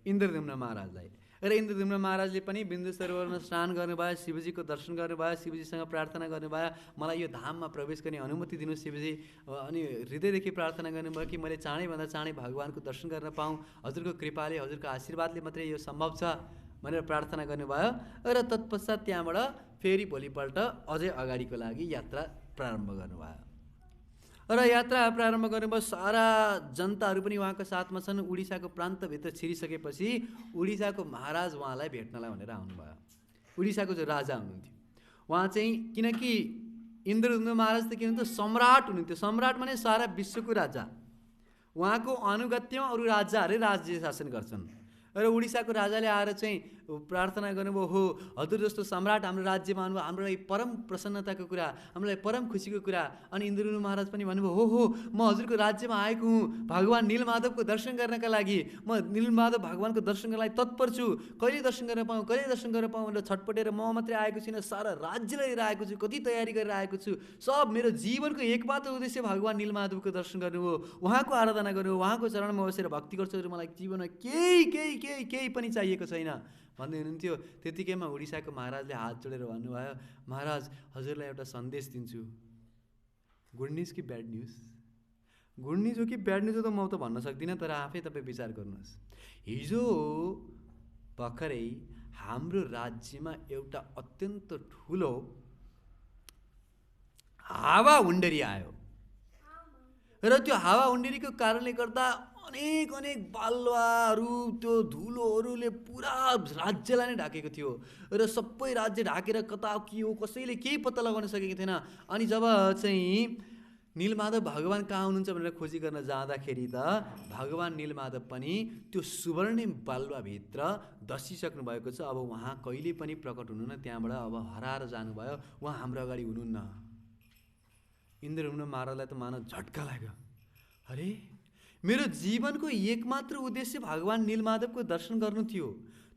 इन्द्रद्युम्न महाराजलाई। र इन्द्रद्युम्न महाराजले पनि बिन्दु सरोवरमा स्नान गर्नुभयो, शिवजीको दर्शन गर्नुभयो, शिवजीसँग प्रार्थना गर्नुभयो, मलाई यो धाममा प्रवेश गर्ने अनुमति दिनु शिवजी, अनि हृदयदेखि प्रार्थना गर्नुभयो कि मैले चाँडैभन्दा चाँडै भगवानको दर्शन गर्न पाऊँ, हजुरको कृपाले हजुरको आशीर्वादले मात्रै यो सम्भव छ भनेर प्रार्थना गर्नुभयो। र तत्पश्चात त्यहाँबाट फेरि भोलिपल्ट अझै अगाडिको लागि यात्रा प्रारम्भ गर्नुभयो। र यात्रा प्रारम्भ गर्नुभयो, सारा जनताहरू पनि उहाँको साथमा छन्। उडिसाको प्रान्तभित्र छिरिसकेपछि उडिसाको महाराज उहाँलाई भेट्नलाई भनेर आउनुभयो। उडिसाको जो राजा हुनुहुन्थ्यो उहाँ चाहिँ, किनकि इन्द्रद्युम्न महाराज त के हुनुहुन्थ्यो, सम्राट हुनुहुन्थ्यो। सम्राट भने सारा विश्वको राजा। उहाँको अनुगत्यमा अरू राजाहरूले राज्य शासन गर्छन्। र उडिसाको राजाले आएर चाहिँ प्रार्थना गर्नुभयो, हो हजुर जस्तो सम्राट हाम्रो राज्यमा आउनुभयो, हाम्रो लागि परम प्रसन्नताको कुरा, हाम्रो लागि परम खुसीको कुरा। अनि इन्द्रद्युम्न महाराज पनि भन्नुभयो, हो म हजुरको राज्यमा आएको हुँ भगवान् नीलमाधवको दर्शन गर्नका लागि। म नीलमाधव भगवान्को दर्शन गर्नलाई तत्पर छु। कहिले दर्शन गर्न पाऊँ, कहिले दर्शन गर्न पाऊँ भनेर छटपटेर म मात्रै आएको छैन, सारा राज्यलाई लिएर आएको छु, कति तयारी गरेर आएको छु। सब मेरो जीवनको एकमात्र उद्देश्य भगवान् नीलमाधवको दर्शन गर्नु हो, उहाँको आराधना गर्नु हो, उहाँको चरणमा बसेर भक्ति गर्छु। मलाई जीवनमा केही पनि चाहिएको छैन भन्दै हुनुहुन्थ्यो। त्यतिकैमा उडिसाको महाराजले हात जोडेर भन्नुभयो, महाराज हजुरलाई एउटा सन्देश दिन्छु। गुड न्युज कि ब्याड न्युज? गुड न्युज हो कि ब्याड न्युज हो त म त भन्न सक्दिनँ, तर आफै तपाईँ विचार गर्नुहोस्। हिजो भर्खरै हाम्रो राज्यमा एउटा अत्यन्त ठुलो हावा हुन्डरी आयो र त्यो हावा हुन्डरीको कारणले गर्दा अनेक बालुवाहरू, त्यो धुलोहरूले पुरा राज्यलाई नै ढाकेको थियो र सबै राज्य ढाकेर कता के हो कसैले केही पत्ता लगाउन सकेको थिएन। अनि जब चाहिँ नीलमाधव भगवान् कहाँ हुनुहुन्छ भनेर खोजी गर्न जाँदाखेरि त भगवान् नीलमाधव पनि त्यो सुवर्णिम बालुवाभित्र दसिसक्नु भएको छ। अब उहाँ कहिले पनि प्रकट हुनुहुन्न, त्यहाँबाट अब हराएर जानुभयो, उहाँ हाम्रो अगाडि हुनुहुन्न। इन्द्रद्युम्न महाराजलाई त मानव झट्का लाग्यो, अरे मेरो जीवनको एकमात्र उद्देश्य भगवान् नीलमाधवको दर्शन गर्नु थियो,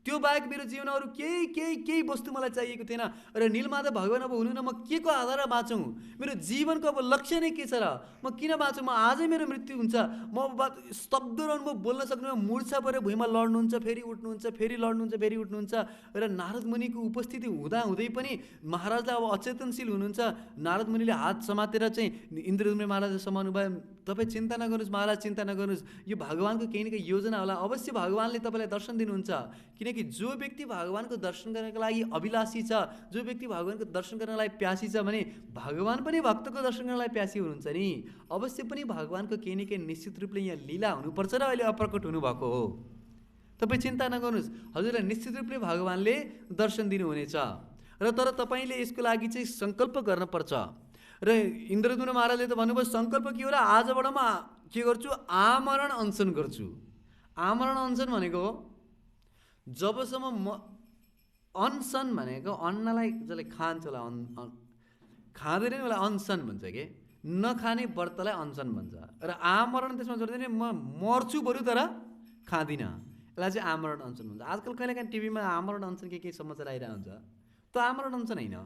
त्यो बाहेक मेरो जीवनमा अरू केही वस्तु मलाई चाहिएको थिएन। र नीलमाधव भगवान् अब हुनुहुन्न, म के को आधारमा बाँचौँ? मेरो जीवनको अब लक्ष्य नै के छ र? म किन बाँचौँ? म आजै मेरो मृत्यु हुन्छ। म स्तब्ध रहनु, म बोल्न सक्नु, मुर्छा परेर भुइँमा लड्नुहुन्छ, फेरि उठ्नुहुन्छ, फेरि लड्नुहुन्छ, फेरि उठ्नुहुन्छ। र नारद मुनिको उपस्थिति हुँदै पनि महाराजलाई अब अचेतनशील हुनुहुन्छ। नारद मुनिले हात समातेर चाहिँ इन्द्रद्युम्न महाराजलाई समाउनु भयो, तपाईँ चिन्ता नगर्नुहोस् महाराज, चिन्ता नगर्नुहोस्, यो भगवान्को केही न केही योजना होला, अवश्य भगवान्ले तपाईँलाई दर्शन दिनुहुन्छ। किनकि जो व्यक्ति भगवान्को दर्शन गर्नको लागि अभिलाषी छ, जो व्यक्ति भगवान्को दर्शन गर्नलाई प्यासी छ भने भगवान् पनि भक्तको दर्शन गर्नलाई प्यासी हुनुहुन्छ नि। अवश्य पनि भगवान्को केही न केही निश्चित रूपले यहाँ लीला हुनुपर्छ र अहिले अप्रकट हुनुभएको हो। तपाईँ चिन्ता नगर्नुहोस्, हजुरलाई निश्चित रूपले भगवान्ले दर्शन दिनुहुनेछ। र तर तपाईँले यसको लागि चाहिँ सङ्कल्प गर्नुपर्छ। र इन्द्रद्युम्न महाराजले त भन्नुभयो, सङ्कल्प के हो र? आजबाट म के गर्छु? आमरण अनसन गर्छु। आमरण अनसन भनेको जबसम्म म अनसन भनेको अन्नलाई जसले खान्छ होला खाँदैन नि उसलाई अनसन भन्छ के, नखाने व्रतलाई अनसन भन्छ। र आमरण त्यसमा जोड्दैन, म मर्छु बरु तर खाँदिनँ, यसलाई चाहिँ आमरण अनसन भन्छ। आजकल कहिलेकाहीँ टिभीमा आमरण अनसन के समाचार आइरहेको हुन्छ, त्यो आमरण अनसन होइन।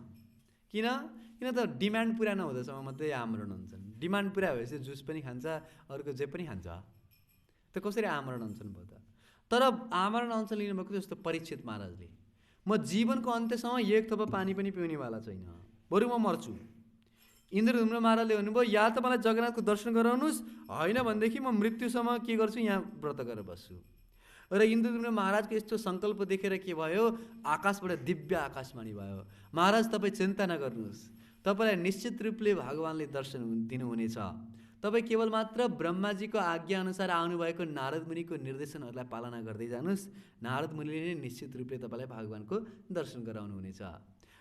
किन त डिमान्ड पुरा नहुँदासम्म मात्रै आमरण अनसन। डिमान्ड पुरा भएपछि जुस पनि खान्छ, अर्को जे पनि खान्छ, त कसरी आमरण अनसन भयो त? तर आमरण अनसन लिनुभएको जस्तो परीक्षित महाराजले, म जीवनको अन्त्यसम्म एक थोपा पानी पनि पिउनेवाला छैन, बरु म मर्छु। इन्द्रद्युम्न महाराजले भन्नुभयो, या त मलाई जगन्नाथको दर्शन गराउनुहोस्, होइन भनेदेखि म मृत्युसम्म के गर्छु, यहाँ व्रत गरेर बस्छु। र इन्द्रद्युम्न महाराजको यस्तो सङ्कल्प देखेर के भयो, आकाशबाट दिव्य आकाशवाणी भयो, महाराज तपाईँ चिन्ता नगर्नुहोस्, तपाईँलाई निश्चित रूपले भगवान्ले दर्शन दिनुहुनेछ। तपाईँ केवल मात्र ब्रह्माजीको आज्ञा अनुसार आउनुभएको नारद मुनिको निर्देशनहरूलाई पालना गर्दै जानुहोस्, नारद मुनिले नै निश्चित रूपले तपाईँलाई भगवान्को दर्शन गराउनुहुनेछ।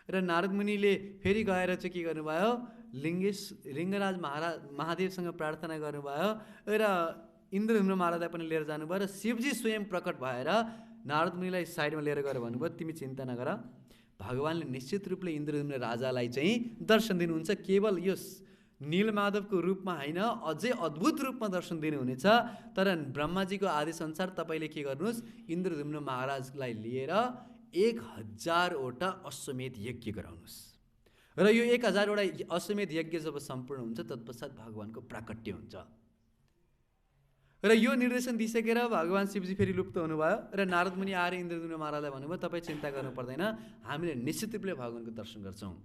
र नारद मुनिले फेरि गएर चाहिँ के गर्नुभयो, लिङ्गराज महादेवसँग प्रार्थना गर्नुभयो र इन्द्रद्युम्न महाराजलाई पनि लिएर जानुभयो। र शिवजी स्वयं प्रकट भएर नारद मुनिलाई साइडमा लिएर गएर भन्नुभयो, तिमी चिन्ता नगर, भगवान्ले निश्चित रूपले इन्द्रद्युम्न राजालाई चाहिँ दर्शन दिनुहुन्छ। केवल यो नीलमाधवको रूपमा होइन, अझै अद्भुत रूपमा दर्शन दिनुहुनेछ। तर ब्रह्माजीको आदेशअनुसार तपाईँले के गर्नुहोस्, इन्द्रद्युम्न महाराजलाई लिएर 1000वटा अश्वमेध यज्ञ गराउनुहोस्। र यो 1000वटा अश्वमेध यज्ञ जब सम्पूर्ण हुन्छ तत्पश्चात भगवान्को प्राकट्य हुन्छ। र यो निर्देशन दिइसकेर भगवान् शिवजी फेरि लुप्त हुनुभयो र नारद मुनि आएर इन्द्रद्युम्न महाराजलाई भन्नुभयो, तपाईँ चिन्ता गर्नु पर्दैन, हामीले निश्चित रूपले भगवान्को दर्शन गर्छौँ।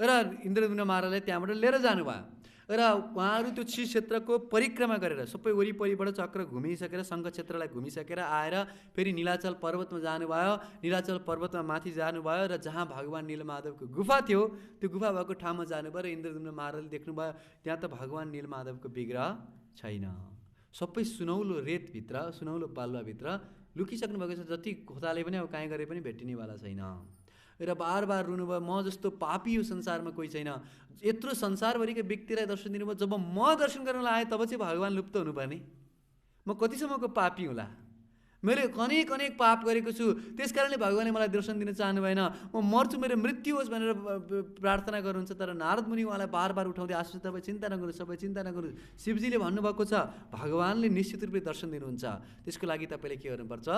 र इन्द्रद्युम्न महाराजलाई त्यहाँबाट लिएर जानुभयो र उहाँहरू त्यो श्री क्षेत्रको परिक्रमा गरेर सबै वरिपरिबाट चक्र घुमिसकेर शङ्ख क्षेत्रलाई घुमिसकेर आएर फेरि नीलाचल पर्वतमा जानुभयो। नीलाचल पर्वतमा माथि जानुभयो र जहाँ भगवान् नीलमाधवको गुफा थियो त्यो गुफा भएको ठाउँमा जानुभयो र इन्द्रद्युम्न महाराजले देख्नुभयो त्यहाँ त भगवान् नीलमाधवको विग्रह छैन, सबै सुनौलो रेतभित्र, सुनौलो बालुवाभित्र लुकिसक्नु भएको छ, जति खोताले पनि अब कहीँ गरे पनि भेटिनेवाला छैन। र बार बार रुनुभयो, म जस्तो पापी यो संसारमा कोही छैन। यत्रो संसारभरिका व्यक्तिलाई दर्शन दिनुभयो, जब म दर्शन गर्नलाई आएँ तब चाहिँ भगवान् लुप्त हुनुपर्ने? म कतिसम्मको पापी होला? मैले अनेक अनेक पाप गरेको छु, त्यस कारणले भगवान्ले मलाई दर्शन दिन चाहनु भएन। म मर्छु, मेरो मृत्यु होस् भनेर प्रार्थना गर्नुहुन्छ। तर नारद मुनि उहाँलाई बार बार उठाउँदै आशु तपाईँ चिन्ता नगर्नुहोस्, तपाईँ चिन्ता नगर्नुहोस्, शिवजीले भन्नुभएको छ भगवान्ले निश्चित रूपले दर्शन दिनुहुन्छ। त्यसको लागि तपाईँले के गर्नुपर्छ?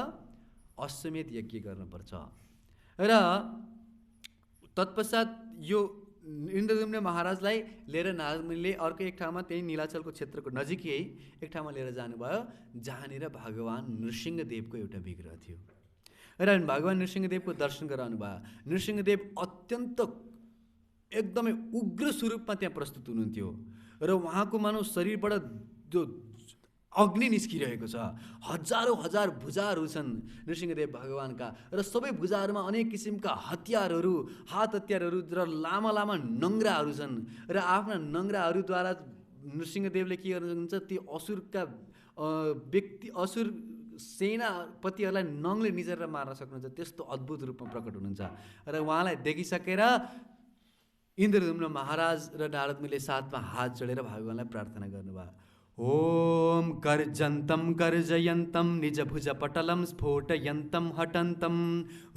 अश्वमेध यज्ञ गर्नुपर्छ। र तत्पश्चात यो इन्द्रद्युम्न महाराजलाई लिएर नारद मुनिले अर्को एक ठाउँमा त्यही नीलाचलको क्षेत्रको नजिकै एक ठाउँमा लिएर जानुभयो, जहाँनिर भगवान् नृसिंहदेवको एउटा विग्रह थियो। र भगवान् नृसिंहदेवको दर्शन गराउनु भयो। नृसिंहदेव अत्यन्त एकदमै उग्र स्वरूपमा त्यहाँ प्रस्तुत हुनुहुन्थ्यो र उहाँको मानव शरीरबाट जो अग्नि निस्किरहेको छ। हजारौँ हजार भुजाहरू छन् नृसिंहदेव भगवान्का, र सबै भुजाहरूमा अनेक किसिमका हतियारहरू, हात हतियारहरू र लामा लामा नङ्ग्राहरू छन्। र आफ्ना नङ्ग्राहरूद्वारा नृसिंहदेवले के गर्नुहुन्छ? ती असुरका व्यक्ति, असुर सेनापतिहरूलाई नङले निचेर मार्न सक्नुहुन्छ। त्यस्तो अद्भुत रूपमा प्रकट हुनुहुन्छ। र उहाँलाई देखिसकेर इन्द्रद्युम्न महाराज र नारद मुनिले साथमा हात जोडेर भगवान्लाई प्रार्थना गर्नुभयो। ओम गर्जन्तं गर्जयन्तं निजभुजपटलं स्फोटयन्तं हटन्तं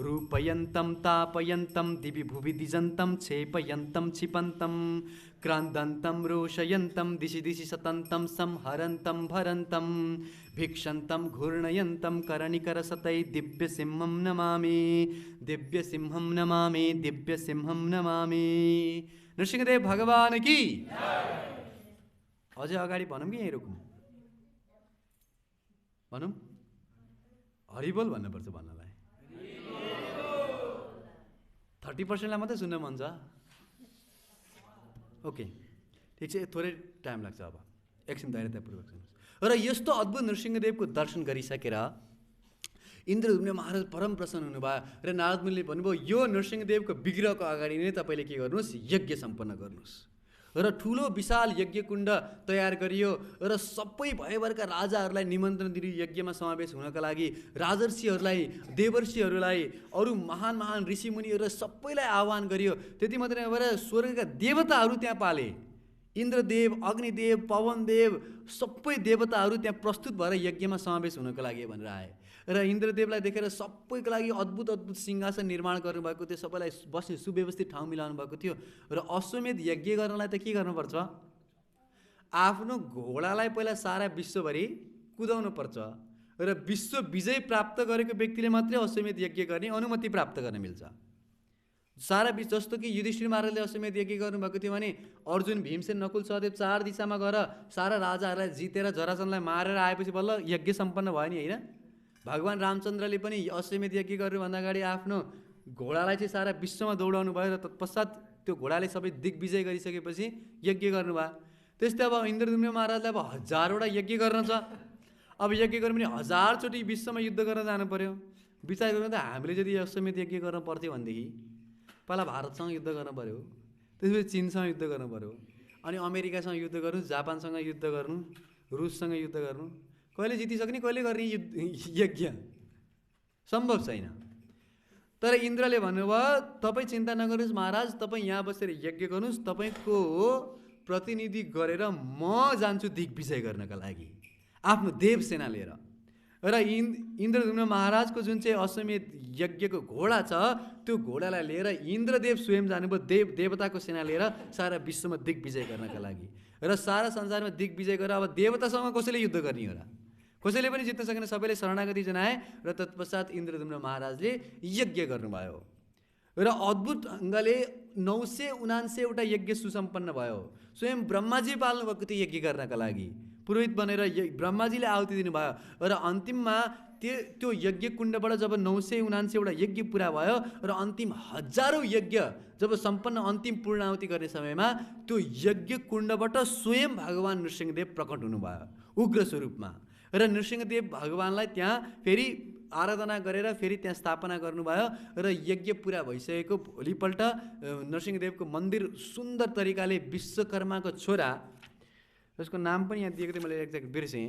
रूपयन्तं तापयन्तं दिवि भुवि दिजन्तं क्षेपयन्तं क्षिपन्तं क्रन्दन्तं रोषयन्तं दिशि दिशि सतन्तं संहरन्तं भरन्तं भिक्षन्तं घूर्णयन्तं करणिकरसतै दिव्यसिंहं नमामि, दिव्यसिंहं नमामि, दिव्यसिंहं नमामि। नृसिंहदेव भगवान् की। अझै अगाडि भनौँ कि यहीँ रोकौँ? भनौँ? हरिबोल भन्नुपर्छ भन्नलाई। 30%लाई मात्रै सुन्न मन छ। ओके, ठिक छ, थोरै टाइम लाग्छ। अब एकछिन धैर्यतापूर्वक सुन्नुहोस्। र यस्तो अद्भुत नृसिंहदेवको दर्शन गरिसकेर इन्द्रद्युम्न महाराज परम प्रसन्न हुनुभयो र नारद मुनिले भन्नुभयो यो नृसिंहदेवको विग्रहको अगाडि नै तपाईँले के गर्नुहोस्? यज्ञ सम्पन्न गर्नुहोस्। र ठुलो विशाल यज्ञकुण्ड तयार गरियो र सबै भयभरका राजाहरूलाई निमन्त्रण दियो यज्ञमा समावेश हुनका लागि। राजर्षिहरूलाई, देवर्षिहरूलाई, अरू महान महान ऋषिमुनिहरूलाई सबैलाई आह्वान गरियो। त्यति मात्रै नभएर स्वर्गका देवताहरू त्यहाँ पाले। इन्द्रदेव, अग्निदेव, पवनदेव सबै देवताहरू त्यहाँ प्रस्तुत भएर यज्ञमा समावेश हुनको लागि भनेर आए। र इन्द्रदेवलाई देखेर सबैको लागि अद्भुत अद्भुत सिंहासन निर्माण गर्नुभएको थियो, सबैलाई बस्ने सुव्यवस्थित ठाउँ मिलाउनु भएको थियो। र अश्वमेध यज्ञ गर्नलाई त के गर्नुपर्छ? आफ्नो घोडालाई पहिला सारा विश्वभरि कुदाउनु पर्छ र विश्व विजय प्राप्त गरेको व्यक्तिले मात्रै अश्वमेध यज्ञ गर्ने अनुमति प्राप्त गर्न मिल्छ। सारा विश्व, जस्तो कि युधिष्ठिर महाराजले अश्वमेध यज्ञ गर्नुभएको थियो भने अर्जुन, भीमसेन, नकुल, सहदेव चार दिशामा गएर सारा राजाहरूलाई जितेर जरासनलाई मारेर आएपछि बल्ल यज्ञ सम्पन्न भयो नि, होइन? भगवान् रामचन्द्रले पनि अश्वमेध यज्ञ गर्नुभन्दा अगाडि आफ्नो घोडालाई चाहिँ सारा विश्वमा दौडाउनु भयो र तत्पश्चात त्यो घोडाले सबै दिग्विजय गरिसकेपछि यज्ञ गर्नुभयो। त्यस्तै अब इन्द्रद्युम्न महाराजलाई अब हजारवटा यज्ञ गर्न छ। अब यज्ञ गर्नु भने 1000 चोटि विश्वमा युद्ध गर्न जानु पर्यो। विचार गर्नु त हामीले यदि अश्वमेध यज्ञ गर्न पर्थ्यो भनेदेखि पहिला भारतसँग युद्ध गर्नु पर्यो, त्यसपछि चीनसँग युद्ध गर्नु पर्यो, अनि अमेरिकासँग युद्ध गर्नु, जापानसँग युद्ध गर्नु, रुससँग युद्ध गर्नु। कहिले जितिसक्ने, कहिले गर्ने यज्ञ सम्भव छैन। तर इन्द्रले भन्नुभयो तपाईँ चिन्ता नगर्नुहोस् महाराज, तपाईँ यहाँ बसेर यज्ञ गर्नुहोस्, तपाईँको प्रतिनिधि गरेर म जान्छु दिग्विजय गर्नका लागि आफ्नो देव सेना लिएर। र इन्द्रद्युम्न महाराजको जुन चाहिँ अश्वमेध यज्ञको घोडा छ त्यो घोडालाई लिएर इन्द्रदेव स्वयं जानुभयो देवताको सेना लिएर सारा विश्वमा दिग्विजय गर्नका लागि। र सारा संसारमा दिग्विजय गरेर अब देवतासँग कसैले युद्ध गर्ने होला? कसैले पनि जित्न सकेन, सबैले शरणागति जनाए र तत्पश्चात इन्द्रद्युम्न महाराजले यज्ञ गर्नुभयो र अद्भुत ढङ्गले 979 वटा यज्ञ सुसम्पन्न भयो। स्वयं ब्रह्माजी पाल्नु भएको थियो यज्ञ गर्नका लागि, पुरोहित बनेर ब्रह्माजीले आहुति दिनुभयो र अन्तिममा त्यो यज्ञ कुण्डबाट जब 979 वटा यज्ञ पुरा भयो र अन्तिम हजारौँ यज्ञ जब सम्पन्न अन्तिम पूर्णाहुति गर्ने समयमा त्यो यज्ञ कुण्डबाट स्वयं भगवान् नृसिंहदेव प्रकट हुनुभयो उग्र स्वरूपमा। र नृसिंहदेव भगवान्लाई त्यहाँ फेरि आराधना गरेर फेरि त्यहाँ स्थापना गर्नुभयो र यज्ञ पुरा भइसकेको भोलिपल्ट नृसिंहदेवको मन्दिर सुन्दर तरिकाले विश्वकर्माको छोरा, जसको नाम पनि यहाँ दिएको थियो मैले एक्ज्याक्ट बिर्सेँ,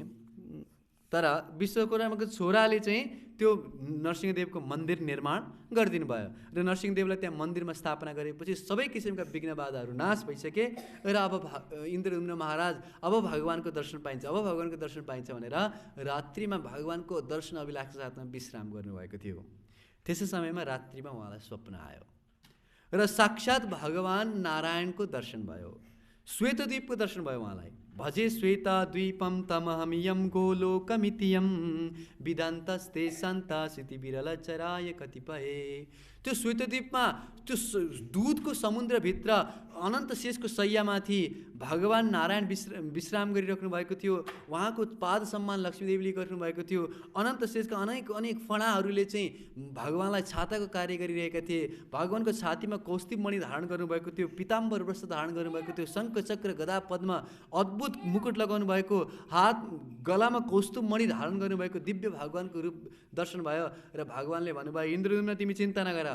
तर विश्वकर्माको छोराले चाहिँ त्यो नरसिंहदेवको मन्दिर निर्माण गरिदिनु भयो र नरसिंहदेवलाई त्यहाँ मन्दिरमा स्थापना गरेपछि सबै किसिमका विघ्न बाधाहरू नाश भइसके र अब इन्द्रद्युम्न महाराज अब भगवानको दर्शन पाइन्छ, अब भगवानको दर्शन पाइन्छ भनेर रात्रिमा भगवानको दर्शन अभिलाषका साथमा विश्राम गर्नुभएको थियो। त्यसै समयमा रात्रिमा उहाँलाई स्वप्न आयो र साक्षात् भगवान नारायणको दर्शन भयो, श्वेतद्वीपको दर्शन भयो उहाँलाई। भजे श्वेत द्वीपम तमहमियम गोलोकमितियम विदान्तस्ते सन्तासिति विरल चराय कतिपय। त्यो श्वेतद्वीपमा त्यो दुधको समुद्रभित्र अनन्त शेषको शय्यामाथि भगवान नारायण विश्राम गरिराख्नु भएको थियो। उहाँको पाद सम्मान लक्ष्मीदेवीले गर्नुभएको थियो। अनन्त शेषका अनेक अनेक फणाहरूले चाहिँ भगवानलाई छाताको कार्य गरिरहेका थिए। भगवानको छातीमा कौस्तुभमणि धारण गर्नुभएको थियो, पिताम्बर वस्त्र धारण गर्नुभएको थियो, शङ्ख चक्र गदा पद्म अद्भुत मुकुट लगाउनु भएको, हात गलामा कौस्तुभमणि धारण गर्नुभएको दिव्य भगवानको रूप दर्शन भयो र भगवानले भन्नुभयो, इन्द्रद्युम्न तिमी चिन्ता नगर,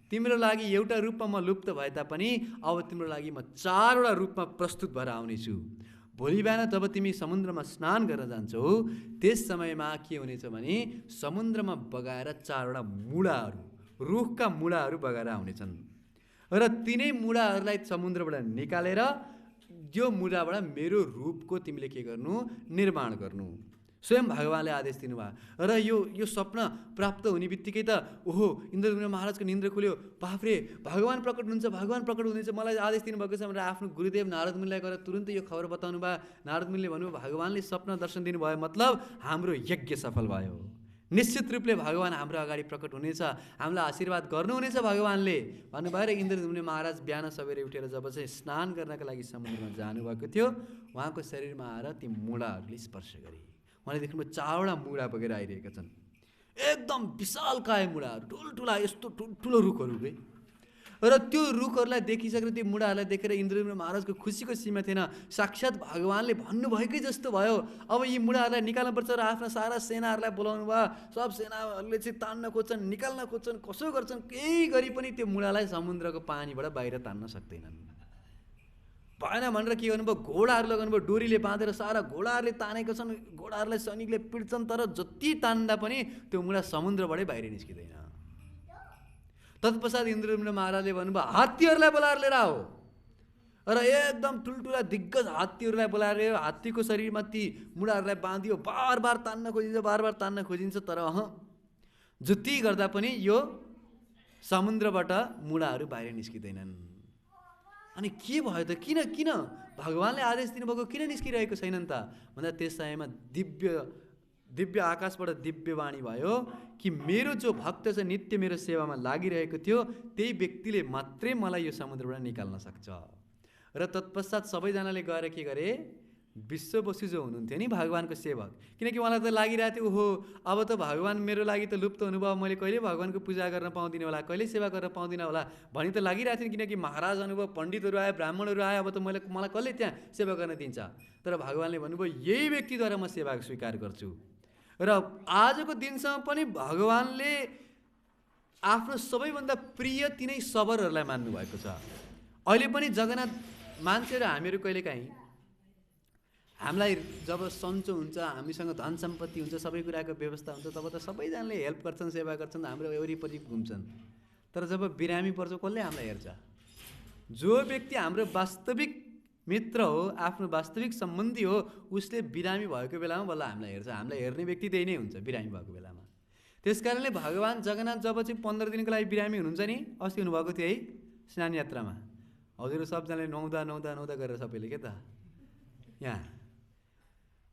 तिम्रो लागि एउटा रूपमा म लुप्त भए तापनि अब तिम्रो लागि म 4वटा रूपमा प्रस्तुत भएर आउनेछु। भोलि बिहान जब तिमी समुद्रमा स्नान गर्न जान्छौ त्यस समयमा के हुनेछ भने समुद्रमा बगाएर 4वटा मुढाहरू, रुखका मुढाहरू बगाएर आउनेछन् र तिनै मुढाहरूलाई समुद्रबाट निकालेर यो मुढाबाट मेरो रूपको तिमीले के गर्नु, निर्माण गर्नु। स्वयं भगवानले आदेश दिनुभयो र यो स्वप्न प्राप्त हुने बित्तिकै त ओहो इन्द्रद्युम्न महाराजको निन्द्र खुल्यो, बाफ्रे भगवान प्रकट हुनुहुन्छ, भगवान प्रकट हुनुहुन्छ, मलाई आदेश दिनुभएको छ भनेर आफ्नो गुरुदेव नारद मुनिलाई गएर तुरुन्तै यो खबर बताउनु भयो। नारद मुनिले भन्नुभयो भगवानले स्वप्न दर्शन दिनुभयो मतलब हाम्रो यज्ञ सफल भयो, निश्चित रूपले भगवान हाम्रो अगाडि प्रकट हुनेछ, हामीलाई आशीर्वाद गर्नुहुनेछ भगवानले भन्नुभयो। र इन्द्रद्युम्न महाराज बिहान सबेरै उठेर जब चाहिँ स्नान गर्नका लागि समुद्रमा जानुभएको थियो उहाँको शरीरमा आएर ती मुढाहरूले स्पर्श गरे। उहाँले देख्नुभयो 4वटा मुढा बगेर आइरहेका छन्, एकदम विशालकाय मुढाहरू, ठुल्ठुला यस्तो ठुल्ठुलो रुखहरू के। र त्यो रुखहरूलाई देखिसकेर त्यो मुढाहरूलाई देखेर इन्द्रद्युम्न महाराजको खुसीको सीमा थिएन। साक्षात् भगवानले भन्नुभएकै जस्तो भयो। अब यी मुढाहरूलाई निकाल्नुपर्छ र आफ्ना सारा सेनाहरूलाई बोलाउनु भयो। सब सेनाहरूले चाहिँ तान्न खोज्छन्, निकाल्न खोज्छन्, कसो गर्छन्, केही गरी पनि त्यो मुढालाई समुद्रको पानीबाट बाहिर तान्न सक्दैनन्। भएन भनेर के गर्नुभयो, घोडाहरू लगाउनुभयो, डोरीले बाँधेर सारा घोडाहरूले तानेका छन्, घोडाहरूलाई सैनिकले पिट्छन्, तर जति तान्दा पनि त्यो मुढा समुद्रबाटै बाहिर निस्किँदैन। तत्पश्चात इन्द्रद्युम्न महाराजले भन्नुभयो हात्तीहरूलाई बोलाएर लिएर आओ र एकदम ठुल्ठुला दिग्गज हात्तीहरूलाई बोलाएर हात्तीको शरीरमा ती मुढाहरूलाई बाँधियो। बार तान्न खोजिन्छ, तर जति गर्दा पनि यो समुद्रबाट मुढाहरू बाहिर निस्किँदैनन्। अनि के भयो त, किन भगवानले आदेश दिनुभएको किन निस्किरहेको छैनन् त भन्दा त्यस समयमा दिव्य आकाशबाट दिव्य वाणी भयो कि मेरो जो भक्त छ नित्य मेरो सेवामा लागिरहेको थियो त्यही व्यक्तिले मात्रै मलाई यो समुद्रबाट निकाल्न सक्छ। र तत्पश्चात सबैजनाले गएर के गरे, विश्ववसु जो हुनुहुन्थ्यो नि भगवानको सेवक, किनकि उहाँलाई त लागिरहेको थियो ओहो अब त भगवान मेरो लागि त लुप्त हुनुभयो, मैले कहिले भगवानको पूजा गर्न पाउँदिनँ होला, कहिले सेवा गर्न पाउँदिनँ होला भनी त लागिरहेको थियो। किनकि महाराज अनुभव, पण्डितहरू आए, ब्राह्मणहरू आए, अब त मलाई कसले त्यहाँ सेवा गर्न दिन्छ। तर भगवानले भन्नुभयो यही व्यक्तिद्वारा म सेवा स्वीकार गर्छु। र आजको दिनसम्म पनि भगवानले आफ्नो सबैभन्दा प्रिय तिनै शबरहरूलाई मान्नुभएको छ। अहिले पनि जगन्नाथ मान्छेहरू हामीहरू कहिलेकाहीँ हामीलाई जब सन्चो हुन्छ, हामीसँग धन सम्पत्ति हुन्छ, सबै कुराको व्यवस्था हुन्छ, तब त सबैजनाले हेल्प गर्छन्, सेवा गर्छन्, हाम्रो वरिपरि घुम्छन्। तर जब बिरामी पर्छ कसले हामीलाई हेर्छ? जो व्यक्ति हाम्रो वास्तविक मित्र हो, आफ्नो वास्तविक सम्बन्धी हो, उसले बिरामी भएको बेलामा बल्ल हामीलाई हेर्छ। हामीलाई हेर्ने व्यक्ति त्यही नै हुन्छ बिरामी भएको बेलामा। त्यस कारणले भगवान जगन्नाथ जब चाहिँ 15 दिनको लागि बिरामी हुनुहुन्छ नि, अस्ति हुनुभएको थियो है स्नान यात्रामा, हजुर सबजनाले नुहाउँदा गरेर सबैले के त यहाँ,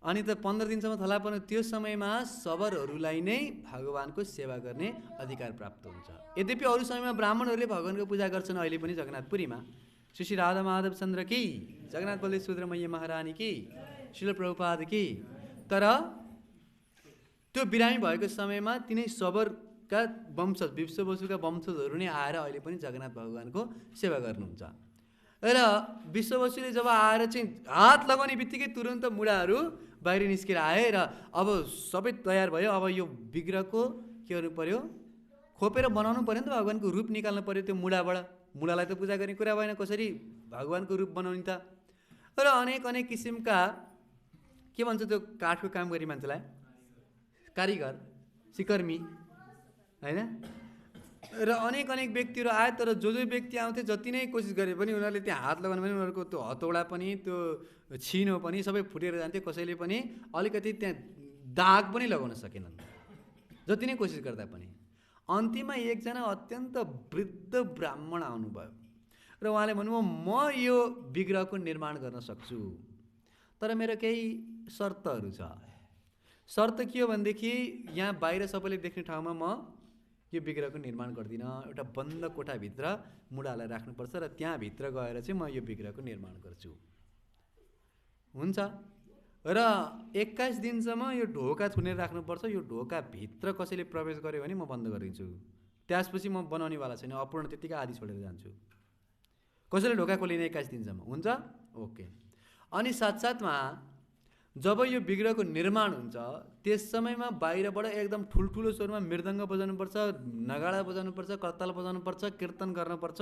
अनि त 15 दिनसम्म थला पर्ने त्यो समयमा शबरहरूलाई नै भगवानको सेवा गर्ने अधिकार प्राप्त हुन्छ। यद्यपि अरू समयमा ब्राह्मणहरूले भगवानको पूजा गर्छन्। अहिले पनि जगन्नाथपुरीमा श्री श्री राधा माधव चन्द्र की, जगन्नाथ बलदेव सुभद्रा मैया महारानी की, श्रील प्रभुपाद की। तर त्यो बिरामी भएको समयमा तिनै शबरका वंशज, विश्ववसुका वंशजहरू नै आएर अहिले पनि जगन्नाथ भगवानको सेवा गर्नुहुन्छ। र विश्ववसुले जब आएर चाहिँ हात लगाउने बित्तिकै तुरन्त मुढाहरू बाहिर निस्केर आए र अब सबै तयार भयो। अब यो विग्रहको के गर्नु पर्यो, खोपेर बनाउनु पर्यो नि त, भगवानको रूप निकाल्नु पर्यो त्यो मुढाबाट। मुढालाई त पूजा गर्ने कुरा भएन, कसरी भगवानको रूप बनाउने त। र अनेक किसिमका के भन्छ त्यो काठको काम गर्ने मान्छेलाई कारिगर, सिकर्मी हैन। र अनेक व्यक्तिहरू आए, तर जो व्यक्ति आउँथे जति नै कोसिस गरे पनि उनीहरूले त्यहाँ हात लगाउनु पनि उनीहरूको त्यो हतौडा पनि त्यो छिनो पनि सबै फुटेर जान्थ्यो। कसैले पनि अलिकति त्यहाँ दाग पनि लगाउन सकेनन् जति नै कोसिस गर्दा पनि। अन्तिममा एकजना अत्यन्त वृद्ध ब्राह्मण आउनुभयो र उहाँले भन्नुभयो म यो विग्रहको निर्माण गर्न सक्छु, तर मेरो केही शर्तहरू छ। शर्त के हो भनेदेखि यहाँ बाहिर सबैले देख्ने ठाउँमा म यो विग्रहको निर्माण गर्दिनँ। एउटा बन्द कोठाभित्र मुढालाई राख्नुपर्छ र त्यहाँभित्र गएर चाहिँ म यो विग्रहको निर्माण गर्छु। हुन्छ। र 21 दिनसम्म यो ढोका थुनेर राख्नुपर्छ। यो ढोकाभित्र कसैले प्रवेश गर्यो भने म बन्द गरिदिन्छु। त्यसपछि म बनाउनेवाला छैन, अपूर्ण त्यतिकै आदि छोडेर जान्छु। कसैले ढोका खोलिने 21 दिनसम्म। हुन्छ, ओके। अनि साथसाथमा जब यो विग्रहको निर्माण हुन्छ त्यस समयमा बाहिरबाट एकदम ठुल्ठुलो स्वरमा मृदङ्ग बजाउनुपर्छ, नगाडा बजाउनुपर्छ, करताल बजाउनुपर्छ, कीर्तन गर्नुपर्छ।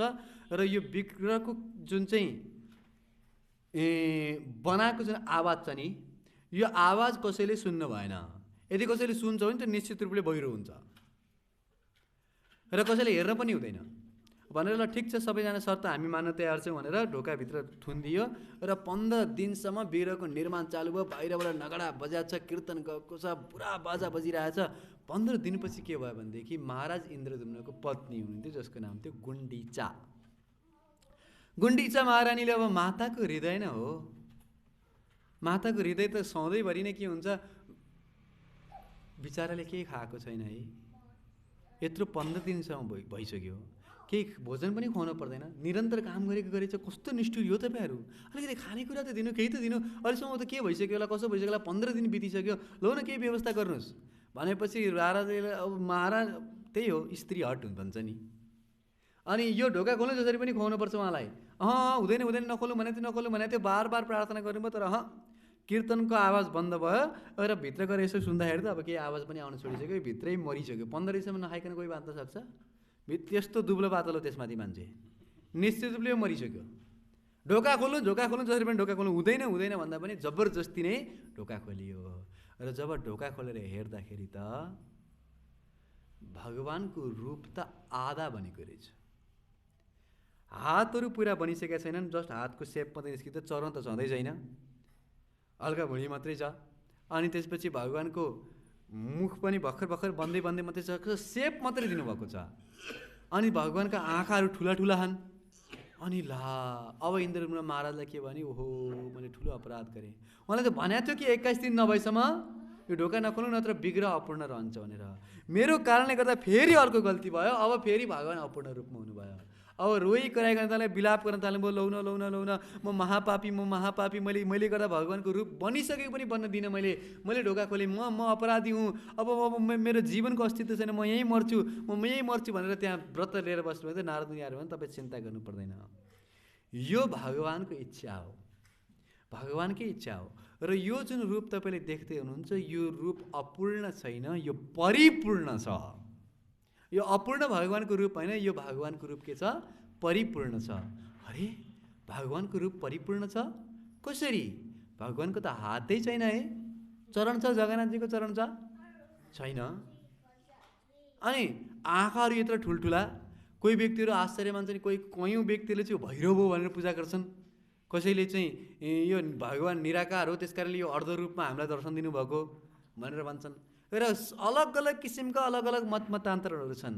र यो विग्रहको जुन चाहिँ बनाएको जुन आवाज छ नि, यो आवाज कसैले सुन्न भएन। यदि कसैले सुन्छ भने त निश्चित रूपले बहिरो हुन्छ र कसैले हेर्न पनि हुँदैन भनेर ल ठिक छ सबैजना शर्त हामी मान्न तयार छौँ भनेर ढोकाभित्र थुनिदियो। र 15 दिनसम्म विग्रहको निर्माण चालु भयो। बाहिरबाट नगडा बजाएको छ, कीर्तन गएको छ, पुरा बाजा बजिरहेछ। 15 दिनपछि के भयो भनेदेखि महाराज इन्द्रद्युम्नको पत्नी हुनुहुन्थ्यो जसको नाम थियो गुण्डिचा। गुण्डिचा महारानीले अब माताको हृदय नै हो, माताको हृदय त सधैँभरि नै के हुन्छ, बिचाराले केही खाएको छैन है, यत्रो 15 दिनसम्म भइसक्यो, केही भोजन पनि खुवाउनु पर्दैन, निरन्तर काम गरेको गरेछ, कस्तो निष्ठुर हो तपाईँहरू, अलिकति खानेकुरा त दिनु, केही त दिनु, अहिलेसम्म त के भइसक्यो होला, कसो भइसक्यो होला, 15 दिन बितिसक्यो, लौ न केही व्यवस्था गर्नुहोस् भनेपछि राजाले अब महाराज त्यही हो स्त्री हट भन्छ नि। अनि यो ढोका खोल्नु जसरी पनि खुवाउनुपर्छ उहाँलाई। हुँदैन हुँदैन नखोल्नु भने थियो, बार प्रार्थना गर्नुभयो, तर कीर्तनको आवाज बन्द भयो र भित्र गएर यसो सुन्दाखेरि त अब केही आवाज पनि आउन छोडिसक्यो, भित्रै मरिसक्यो। 15 दिनसम्म नखाइकन कोही बाँच्न सक्छ? त्यस्तो दुब्लो पातलो त्यसमाथि मान्छे निश्चित रूपले मरिसक्यो। ढोका खोल्नु जसरी पनि ढोका खोल्नु, हुँदैन भन्दा पनि जबरजस्ती नै ढोका खोलियो। र जब ढोका खोलेर हेर्दाखेरि त भगवानको रूप त आधा बनेको रहेछ। हातहरू पुरा बनिसकेका छैनन्, जस्ट हातको सेप मात्रै निस्किन्छ, चरण त छँदै छैन, हल्का भुँडी मात्रै छ। अनि त्यसपछि भगवानको मुख पनि भर्खर बन्दै मात्रै छ, सेप मात्रै दिनुभएको छ। अनि भगवानका आँखाहरू ठुला छन्। अनि ला अब इन्द्रद्युम्न महाराजलाई के भने, ओहो मैले ठुलो अपराध गरेँ। उहाँले त भनेको थियो कि 21 दिन नभएसम्म यो ढोका नखोल्नु नत्र विग्रह अपूर्ण रहन्छ भनेर। मेरो कारणले गर्दा फेरि अर्को गल्ती भयो। अब फेरि भगवान अपूर्ण रूपमा हुनुभयो। अब रोइ कराइकन ताले विलाप गर्न थाल्नु भयो, लौन म महापापी मैले गर्दा भगवानको रूप बनिसकेको पनि बन्न दिनँ, मैले ढोका खोलेँ, म अपराधी हुँ, अब मेरो जीवनको अस्तित्व छैन, म यहीँ मर्छु भनेर त्यहाँ व्रत लिएर बस्नुभयो। त नारद मुनि आएर भने तपाईँ चिन्ता गर्नु पर्दैन, यो भगवानको इच्छा हो, भगवानकै इच्छा हो। र यो जुन रूप तपाईँले देख्दै हुनुहुन्छ यो रूप अपूर्ण छैन, यो परिपूर्ण छ। यो अपूर्ण भगवानको रूप होइन, यो भगवानको रूप के छ, परिपूर्ण छ। अरे भगवानको रूप परिपूर्ण छ कसरी? भगवानको त हातै छैन है, चरण छ, जगन्नाथजीको चरण छ छैन। अनि आँखाहरू यत्रो ठुल्ठुला, कोही व्यक्तिहरू आश्चर्य मान्छन्, कयौँ व्यक्तिले चाहिँ भैरव हो भनेर पूजा गर्छन्, कसैले चाहिँ यो भगवान निराकार हो त्यसकारणले यो अर्ध रूपमा हामीलाई दर्शन दिनुभएको भनेर भन्छन्। र अलग अलग किसिमका अलग अलग मतान्तरहरू छन्।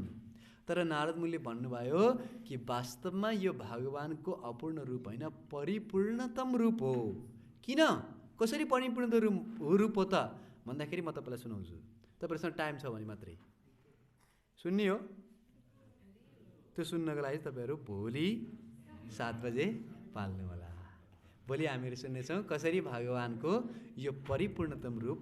तर नारद मुनिले भन्नुभयो कि वास्तवमा यो भगवानको अपूर्ण रूप होइन, परिपूर्णतम रूप हो। किन कसरी परिपूर्ण रूप हो त भन्दाखेरि म तपाईँलाई सुनाउँछु, तपाईँहरूसँग टाइम छ भने मात्रै सुन्ने हो। त्यो सुन्नको लागि तपाईँहरू भोलि 7 बजे पाल्नु होला। भोलि हामीहरू सुन्नेछौँ कसरी भगवानको यो परिपूर्णतम रूप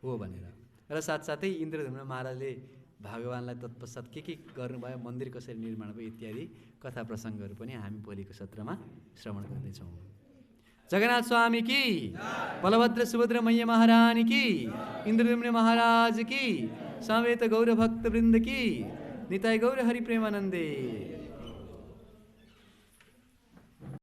हो भनेर। र साथसाथै इन्द्रद्युम्न महाराजले भगवानलाई तत्पश्चात के गर्नुभयो, मन्दिर कसरी निर्माण भयो इत्यादि कथा प्रसङ्गहरू पनि हामी भोलिको सत्रमा श्रवण गर्नेछौँ। जगन्नाथ स्वामी की, बलभद्र सुभद्र मैया महारानी की, इन्द्रद्युम्न महाराज की, समेत गौर भक्त वृन्द की, निताय गौर हरि प्रेमानन्दे।